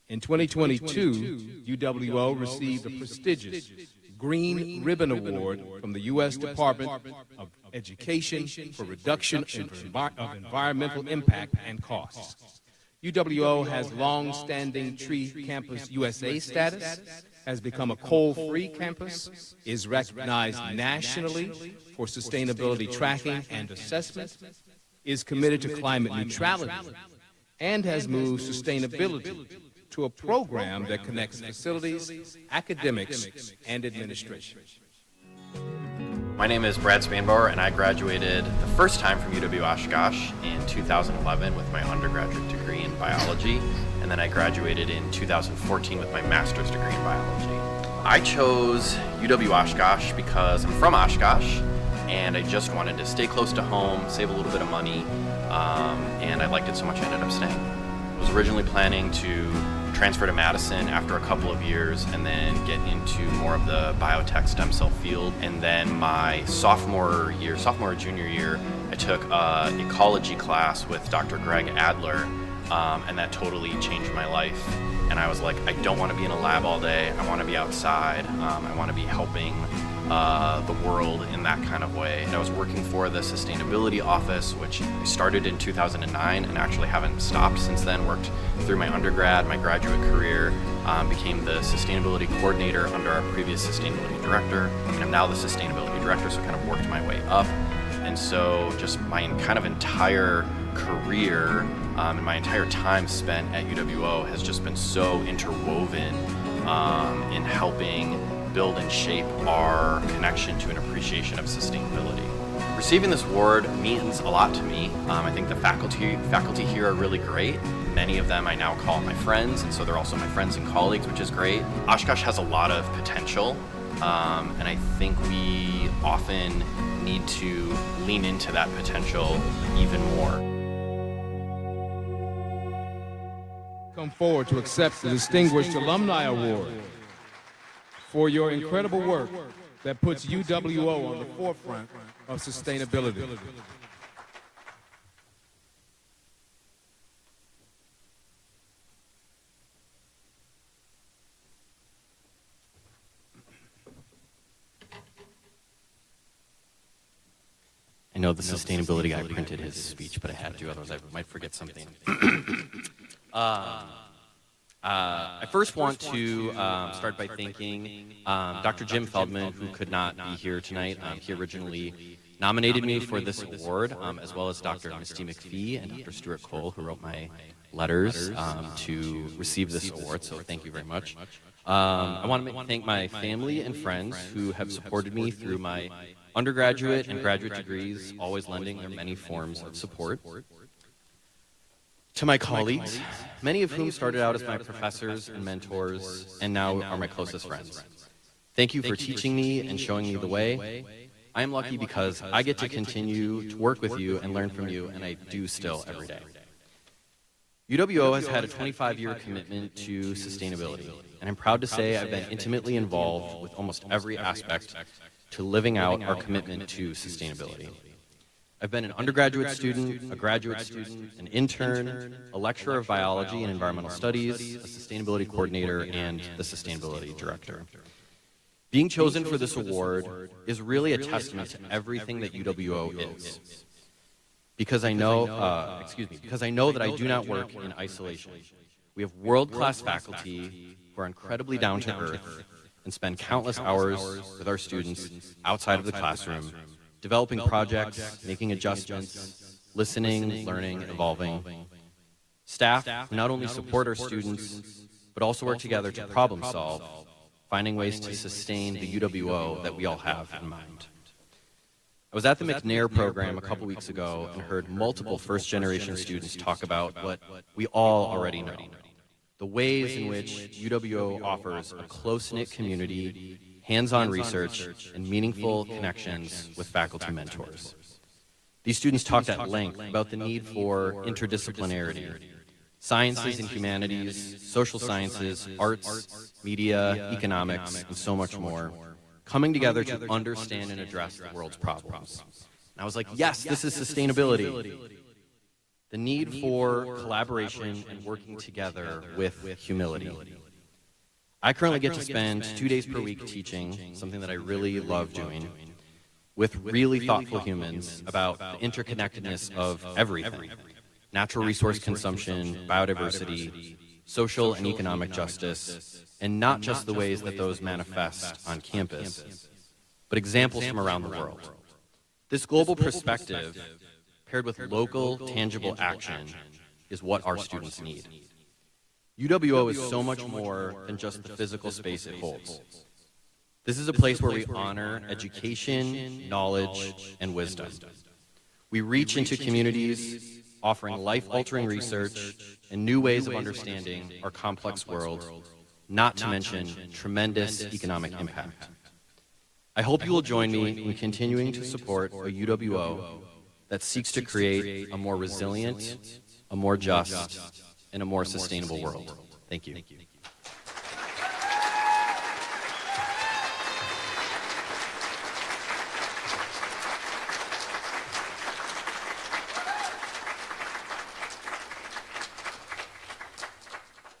In 2022, UWO received a prestigious Green Ribbon Award from the U.S. Department of Education for reduction of environmental impact and costs. UWO has long-standing Tree Campus USA status, has become a coal-free campus, is recognized nationally for sustainability tracking and assessment, is committed to climate neutrality, and has moved sustainability to a program that connects facilities, academics, and administration. My name is Brad Spanbauer, and I graduated the first time from UW-Oshkosh in 2011 with my undergraduate degree in biology, and then I graduated in 2014 with my master's degree in biology. I chose UW-Oshkosh because I'm from Oshkosh, and I just wanted to stay close to home, save a little bit of money, and I liked it so much I ended up staying. I was originally planning to transfer to Madison after a couple of years and then get into more of the biotech stem cell field. And then my sophomore or junior year, I took an ecology class with Dr. Greg Adler, and that totally changed my life. And I was like, I don't want to be in a lab all day. I want to be outside. I want to be helping the world in that kind of way. And I was working for the sustainability office, which I started in 2009 and actually haven't stopped since then. Worked through my undergrad, my graduate career, became the sustainability coordinator under our previous sustainability director. And I'm now the sustainability director, so I kind of worked my way up. And so just my kind of entire career and my entire time spent at UWO has just been so interwoven in helping build and shape our connection to an appreciation of sustainability. Receiving this award means a lot to me. I think the faculty here are really great, Many of them I now call my friends, and so they're also my friends and colleagues, which is great. Oshkosh has a lot of potential, and I think we often need to lean into that potential even more. Come forward to accept the Distinguished Alumni Award for your incredible work that puts UWO on the forefront of sustainability. I know the sustainability guy printed his speech, but I had to, otherwise I might forget something. I first want to start by thanking Dr. Jim Feldman, who could not be here tonight. He originally nominated me for this award, as well as Dr. Misty McPhee and Dr. Stuart Cole, who wrote my letters to receive this award, so thank you very much. I want to thank my family and friends who have supported me through my undergraduate and graduate degrees, always lending their many forms of support. To my colleagues, many of whom started out as my professors and mentors and now are my closest friends. Thank you for teaching me and showing me the way. I am lucky because I get to continue to work with you and learn from you, and I do still every day. UWO has had a 25-year commitment to sustainability, and I'm proud to say I've been intimately involved with almost every aspect to living out our commitment to sustainability. I've been an undergraduate student, a graduate student, an intern, a lecturer of biology and environmental studies, a sustainability coordinator, and the sustainability director. Being chosen for this award is really a testament to everything that UWO is. Because I know that I do not work in isolation. We have world-class faculty who are incredibly down to earth and spend countless hours with our students outside of the classroom, developing projects, making adjustments, listening, learning, evolving. Staff who not only support our students, but also work together to problem solve, finding ways to sustain the UWO that we all have in mind. I was at the McNair program a couple weeks ago and heard multiple first-generation students talk about what we all already know. The ways in which UWO offers a close-knit community, hands-on research, and meaningful connections with faculty mentors. These students talked at length about the need for interdisciplinarity, sciences and humanities, social sciences, arts, media, economics, and so much more, coming together to understand and address the world's problems. And I was like, yes, this is sustainability. The need for collaboration and working together with humility. I currently get to spend 2 days per week teaching, something that I really love doing, with really thoughtful humans about the interconnectedness of everything. Natural resource consumption, biodiversity, social and economic justice, and not just the ways that those manifest on campus, but examples from around the world. This global perspective, paired with local, tangible action, is what our students need. UWO is so much more than just the physical space it holds. This is a place where we honor education, knowledge, and wisdom. We reach into communities, offering life-altering research and new ways of understanding our complex world, not to mention tremendous economic impact. I hope you will join me in continuing to support a UWO that seeks to create a more resilient, a more just, and a more sustainable world. Thank you.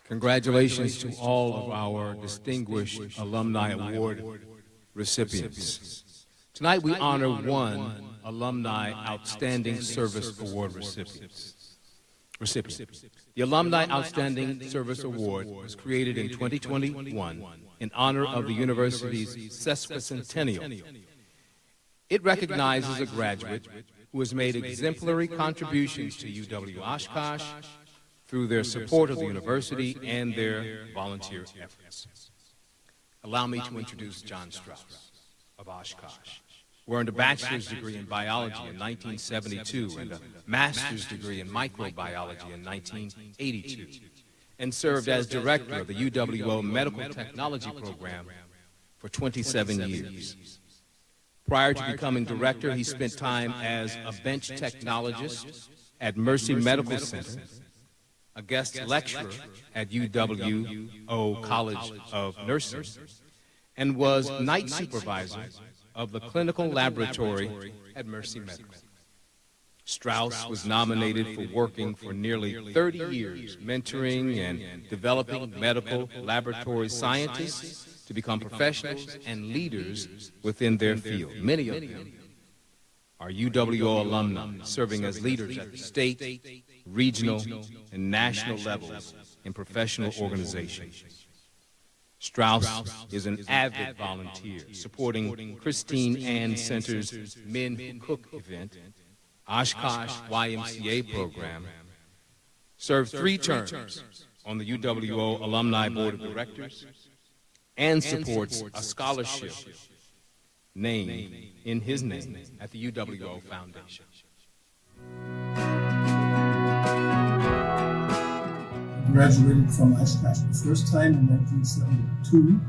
Congratulations to all of our distinguished Alumni Award recipients. Tonight we honor one Alumni Outstanding Service Award recipient. The Alumni Outstanding Service Award was created in 2021 in honor of the university's sesquicentennial. It recognizes a graduate who has made exemplary contributions to UW-Oshkosh through their support of the university and their volunteer efforts. Allow me to introduce John Strauss of Oshkosh. who earned a bachelor's degree in biology in 1972 and a master's degree in microbiology in 1982, and served as director of the UWO Medical Technology Program for 27 years. Prior to becoming director, he spent time as a bench technologist at Mercy Medical Center, a guest lecturer at UWO College of Nursing, and was night supervisor of the clinical laboratory at Mercy Medical. Strauss was nominated for working for nearly 30 years, mentoring and developing medical laboratory scientists to become professionals and leaders within their field. Many of them are UWO alumni, serving as leaders at the state, regional, and national levels in professional organizations. Strauss is an avid volunteer, supporting Christine Ann Center's Men Who Cook event, Oshkosh YMCA program, served 3 terms on the UWO Alumni Board of Directors, and supports a scholarship named in his name at the UWO Foundation. I graduated from Oshkosh the first time in 1972,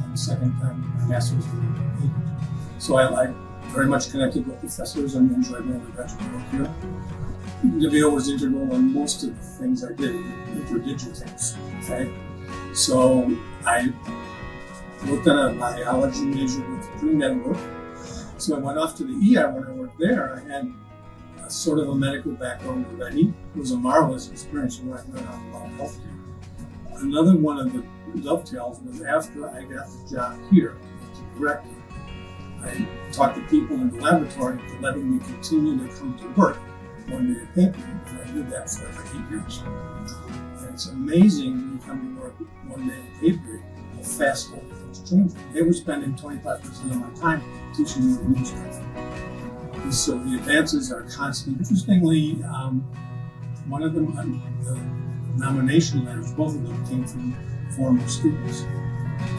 and the second time my master's degree in 1980. So I very much connected with professors and enjoyed my undergraduate work here. UWO was integral in most of the things I did, interdigital things, okay? So I worked on a biology major with pre-med. So I went off to the ER when I worked there. I had a sort of a medical background already. It was a marvelous experience when I learned about healthcare. Another one of the dovetails was after I got the job here as a director, I talked to people in the laboratory for letting me continue to come to work one day at paper, and I did that for like 8 years. And it's amazing when you come to work one day at paper, how fast everything's changing. They were spending 25% of my time teaching me new stuff. And so the advances are constant. Interestingly, one of them, the nomination letters, both of them came from former students.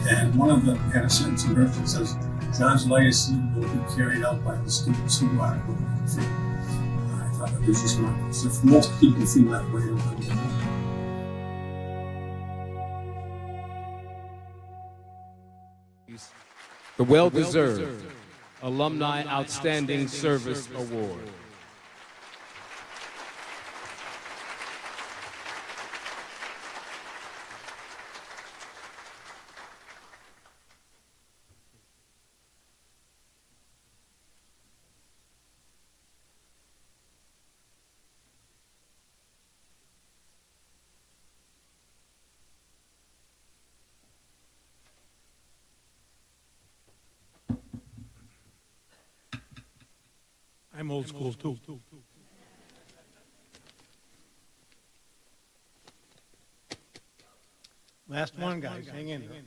And one of them had a sentence in it that says, John's legacy will be carried out by the students who are going to feel. I thought that was just marvelous. If most people feel that way, the well-deserved Alumni Outstanding Service Award. I'm old school too. Last one, guys, hang in there.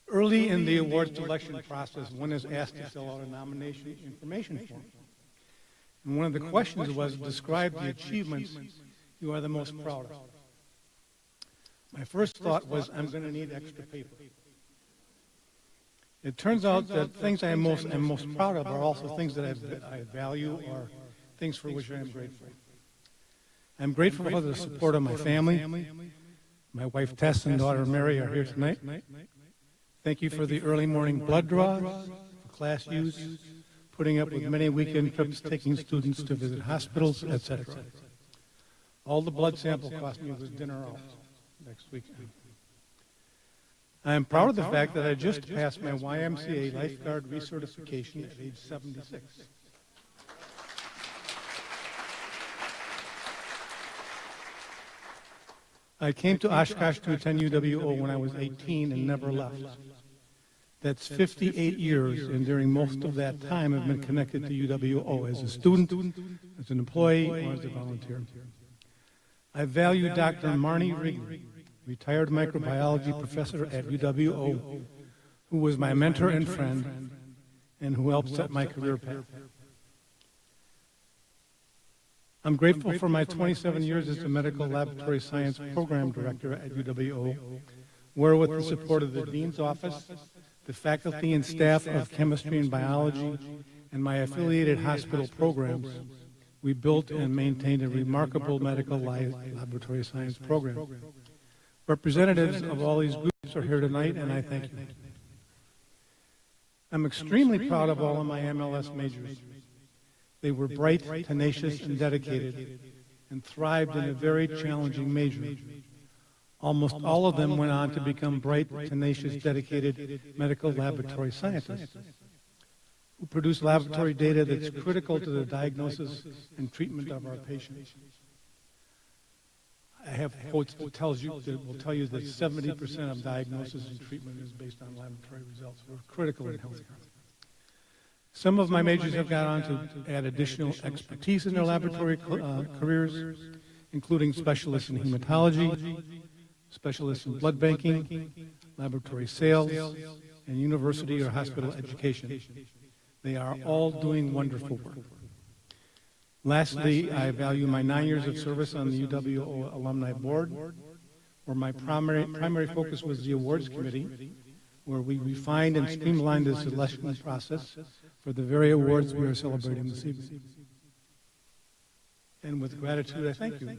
Early in the awards selection process, one is asked to fill out a nomination information form. And one of the questions was, describe the achievements you are the most proud of. My first thought was, I'm going to need extra paper. It turns out that things I am most proud of are also things that I value or things for which I am grateful. I'm grateful for the support of my family. My wife Tess and daughter Mary are here tonight. Thank you for the early morning blood draws, for class use, putting up with many weekend trips, taking students to visit hospitals, etc. All the blood sample cost me was dinner out next weekend. I am proud of the fact that I just passed my YMCA lifeguard recertification at age 76. I came to Oshkosh to attend UWO when I was 18 and never left. That's 58 years, and during most of that time I've been connected to UWO as a student, as an employee, or as a volunteer. I value Dr. Marnie Wrigley, retired microbiology professor at UWO, who was my mentor and friend, and who helped set my career path. I'm grateful for my 27 years as the Medical Laboratory Science Program Director at UWO, where with the support of the Dean's Office, the faculty and staff of chemistry and biology, and my affiliated hospital programs, we built and maintained a remarkable medical laboratory science program. Representatives of all these groups are here tonight, and I thank you. I'm extremely proud of all of my MLS majors. They were bright, tenacious, and dedicated, and thrived in a very challenging major. Almost all of them went on to become bright, tenacious, dedicated medical laboratory scientists who produce laboratory data that's critical to the diagnosis and treatment of our patients. I have quotes that will tell you that 70% of diagnosis and treatment is based on laboratory results. We're critical in healthcare. Some of my majors have gone on to add additional expertise in their laboratory careers, including specialists in hematology, specialists in blood banking, laboratory sales, and university or hospital education. They are all doing wonderful work. Lastly, I value my 9 years of service on the UWO Alumni Board, where my primary focus was the awards committee, where we refined and streamlined the selection process for the very awards we are celebrating this evening. And with gratitude, I thank you.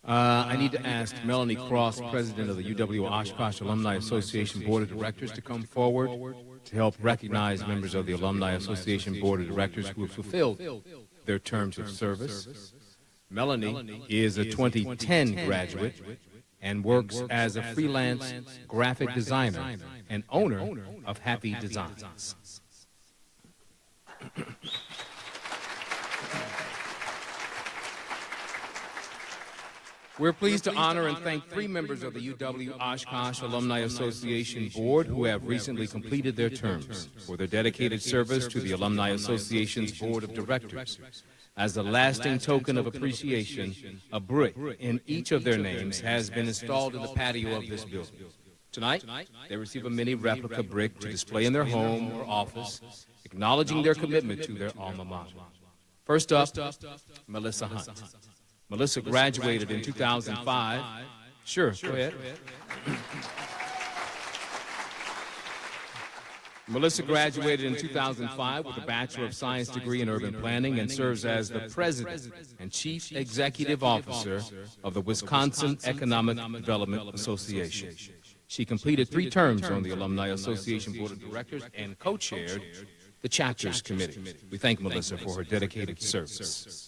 I need to ask Melanie Cross, president of the UW Oshkosh Alumni Association Board of Directors, to come forward to help recognize members of the Alumni Association Board of Directors who have fulfilled their terms of service. Melanie is a 2010 graduate and works as a freelance graphic designer and owner of Happy Designs. We're pleased to honor and thank 3 members of the UW Oshkosh Alumni Association Board who have recently completed their terms for their dedicated service to the Alumni Association's Board of Directors. As a lasting token of appreciation, a brick in each of their names has been installed in the patio of this building. Tonight, they receive a mini replica brick to display in their home or office, acknowledging their commitment to their alma mater. First up, Melissa Hunt. Melissa graduated in 2005. Sure, go ahead. Melissa graduated in 2005 with a Bachelor of Science degree in Urban Planning and serves as the President and Chief Executive Officer of the Wisconsin Economic Development Association. She completed 3 terms on the Alumni Association Board of Directors and co-chaired the Chapters Committee. We thank Melissa for her dedicated service.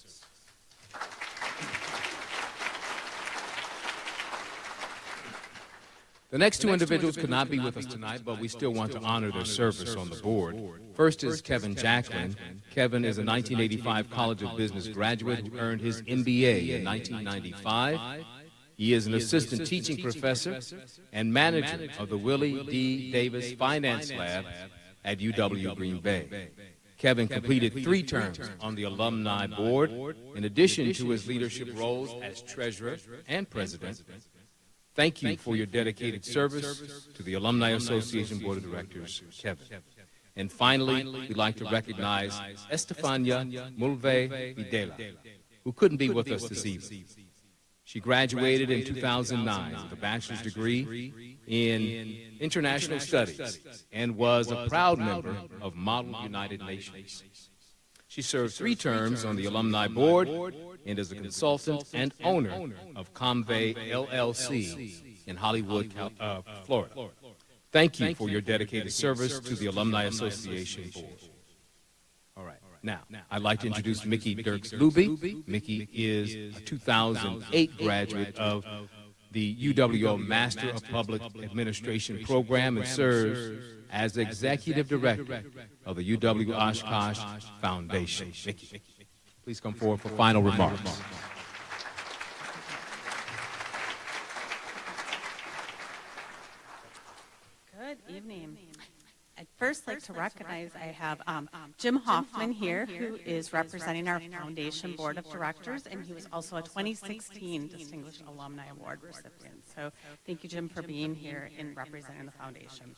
The next 2 individuals could not be with us tonight, but we still want to honor their service on the board. First is Kevin Jacklin. Kevin is a 1985 College of Business graduate who earned his MBA in 1995. He is an assistant teaching professor and manager of the Willie D. Davis Finance Lab at UW Green Bay. Kevin completed 3 terms on the alumni board, in addition to his leadership roles as treasurer and president. Thank you for your dedicated service to the Alumni Association Board of Directors, Kevin. And finally, we'd like to recognize Estefania Mulve Videla, who couldn't be with us this evening. She graduated in 2009 with a bachelor's degree in international studies and was a proud member of Model United Nations. She served 3 terms on the alumni board and is a consultant and owner of Convey LLC in Hollywood, Florida. Thank you for your dedicated service to the Alumni Association Board. All right. Now, I'd like to introduce Mickey Dirks-Luby. Mickey is a 2008 graduate of the UWO Master of Public Administration program and serves as Executive Director of the UW Oshkosh Foundation. Mickey, please come forward for final remarks. Good evening. I'd first like to recognize I have Jim Hoffman here, who is representing our Foundation Board of Directors, and he was also a 2016 Distinguished Alumni Award recipient. So thank you, Jim, for being here and representing the Foundation.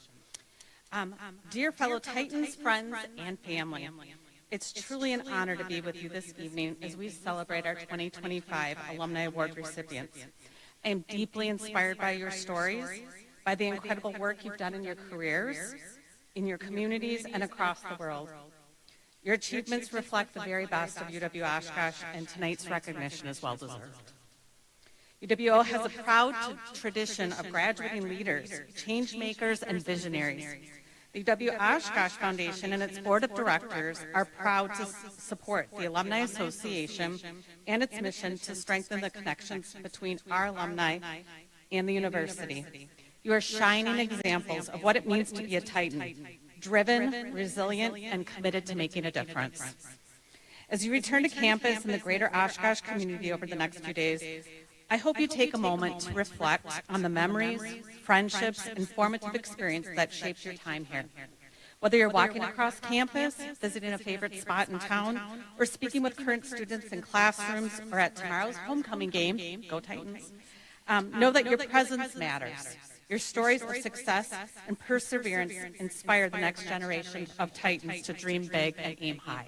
Dear fellow Titans, friends, and family, it's truly an honor to be with you this evening as we celebrate our 2025 Alumni Award recipients. I am deeply inspired by your stories, by the incredible work you've done in your careers, in your communities, and across the world. Your achievements reflect the very best of UW-Oshkosh, and tonight's recognition is well deserved. UWO has a proud tradition of graduating leaders, change makers, and visionaries. The UW-Oshkosh Foundation and its board of directors are proud to support the Alumni Association and its mission to strengthen the connections between our alumni and the university. You are shining examples of what it means to be a Titan, driven, resilient, and committed to making a difference. As you return to campus and the greater Oshkosh community over the next few days, I hope you take a moment to reflect on the memories, friendships, and formative experience that shaped your time here. Whether you're walking across campus, visiting a favorite spot in town, or speaking with current students in classrooms or at tomorrow's homecoming game, go Titans, know that your presence matters. Your stories of success and perseverance inspire the next generation of Titans to dream big and aim high.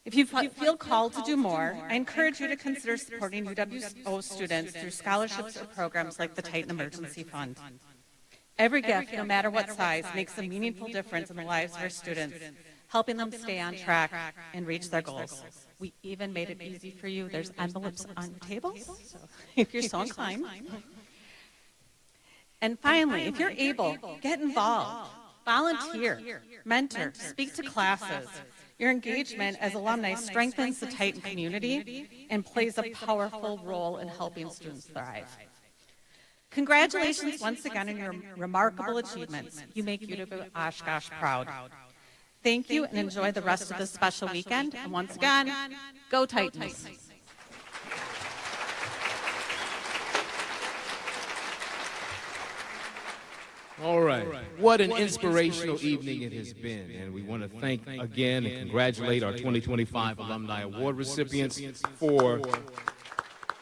If you feel called to do more, I encourage you to consider supporting UWO students through scholarships or programs like the Titan Emergency Fund. Every gift, no matter what size, makes a meaningful difference in the lives of our students, helping them stay on track and reach their goals. We even made it easy for you. There's envelopes on your tables, so if you're so inclined. And finally, if you're able, get involved, volunteer, mentor, speak to classes. Your engagement as alumni strengthens the Titan community and plays a powerful role in helping students thrive. Congratulations once again on your remarkable achievements. You make UW-Oshkosh proud. Thank you and enjoy the rest of this special weekend. And once again, go Titans. All right. What an inspirational evening it has been. And we want to thank again and congratulate our 2025 Alumni Award recipients for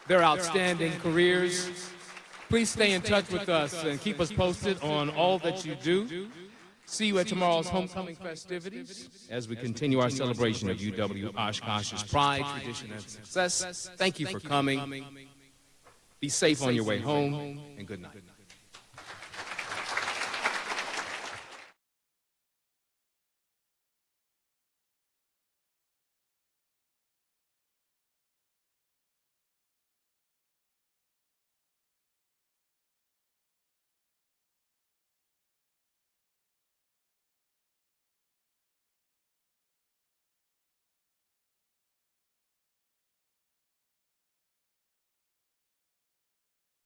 their outstanding careers. Please stay in touch with us and keep us posted on all that you do. See you at tomorrow's homecoming festivities as we continue our celebration of UW-Oshkosh's pride, tradition, and success. Thank you for coming. Be safe on your way home, and good night.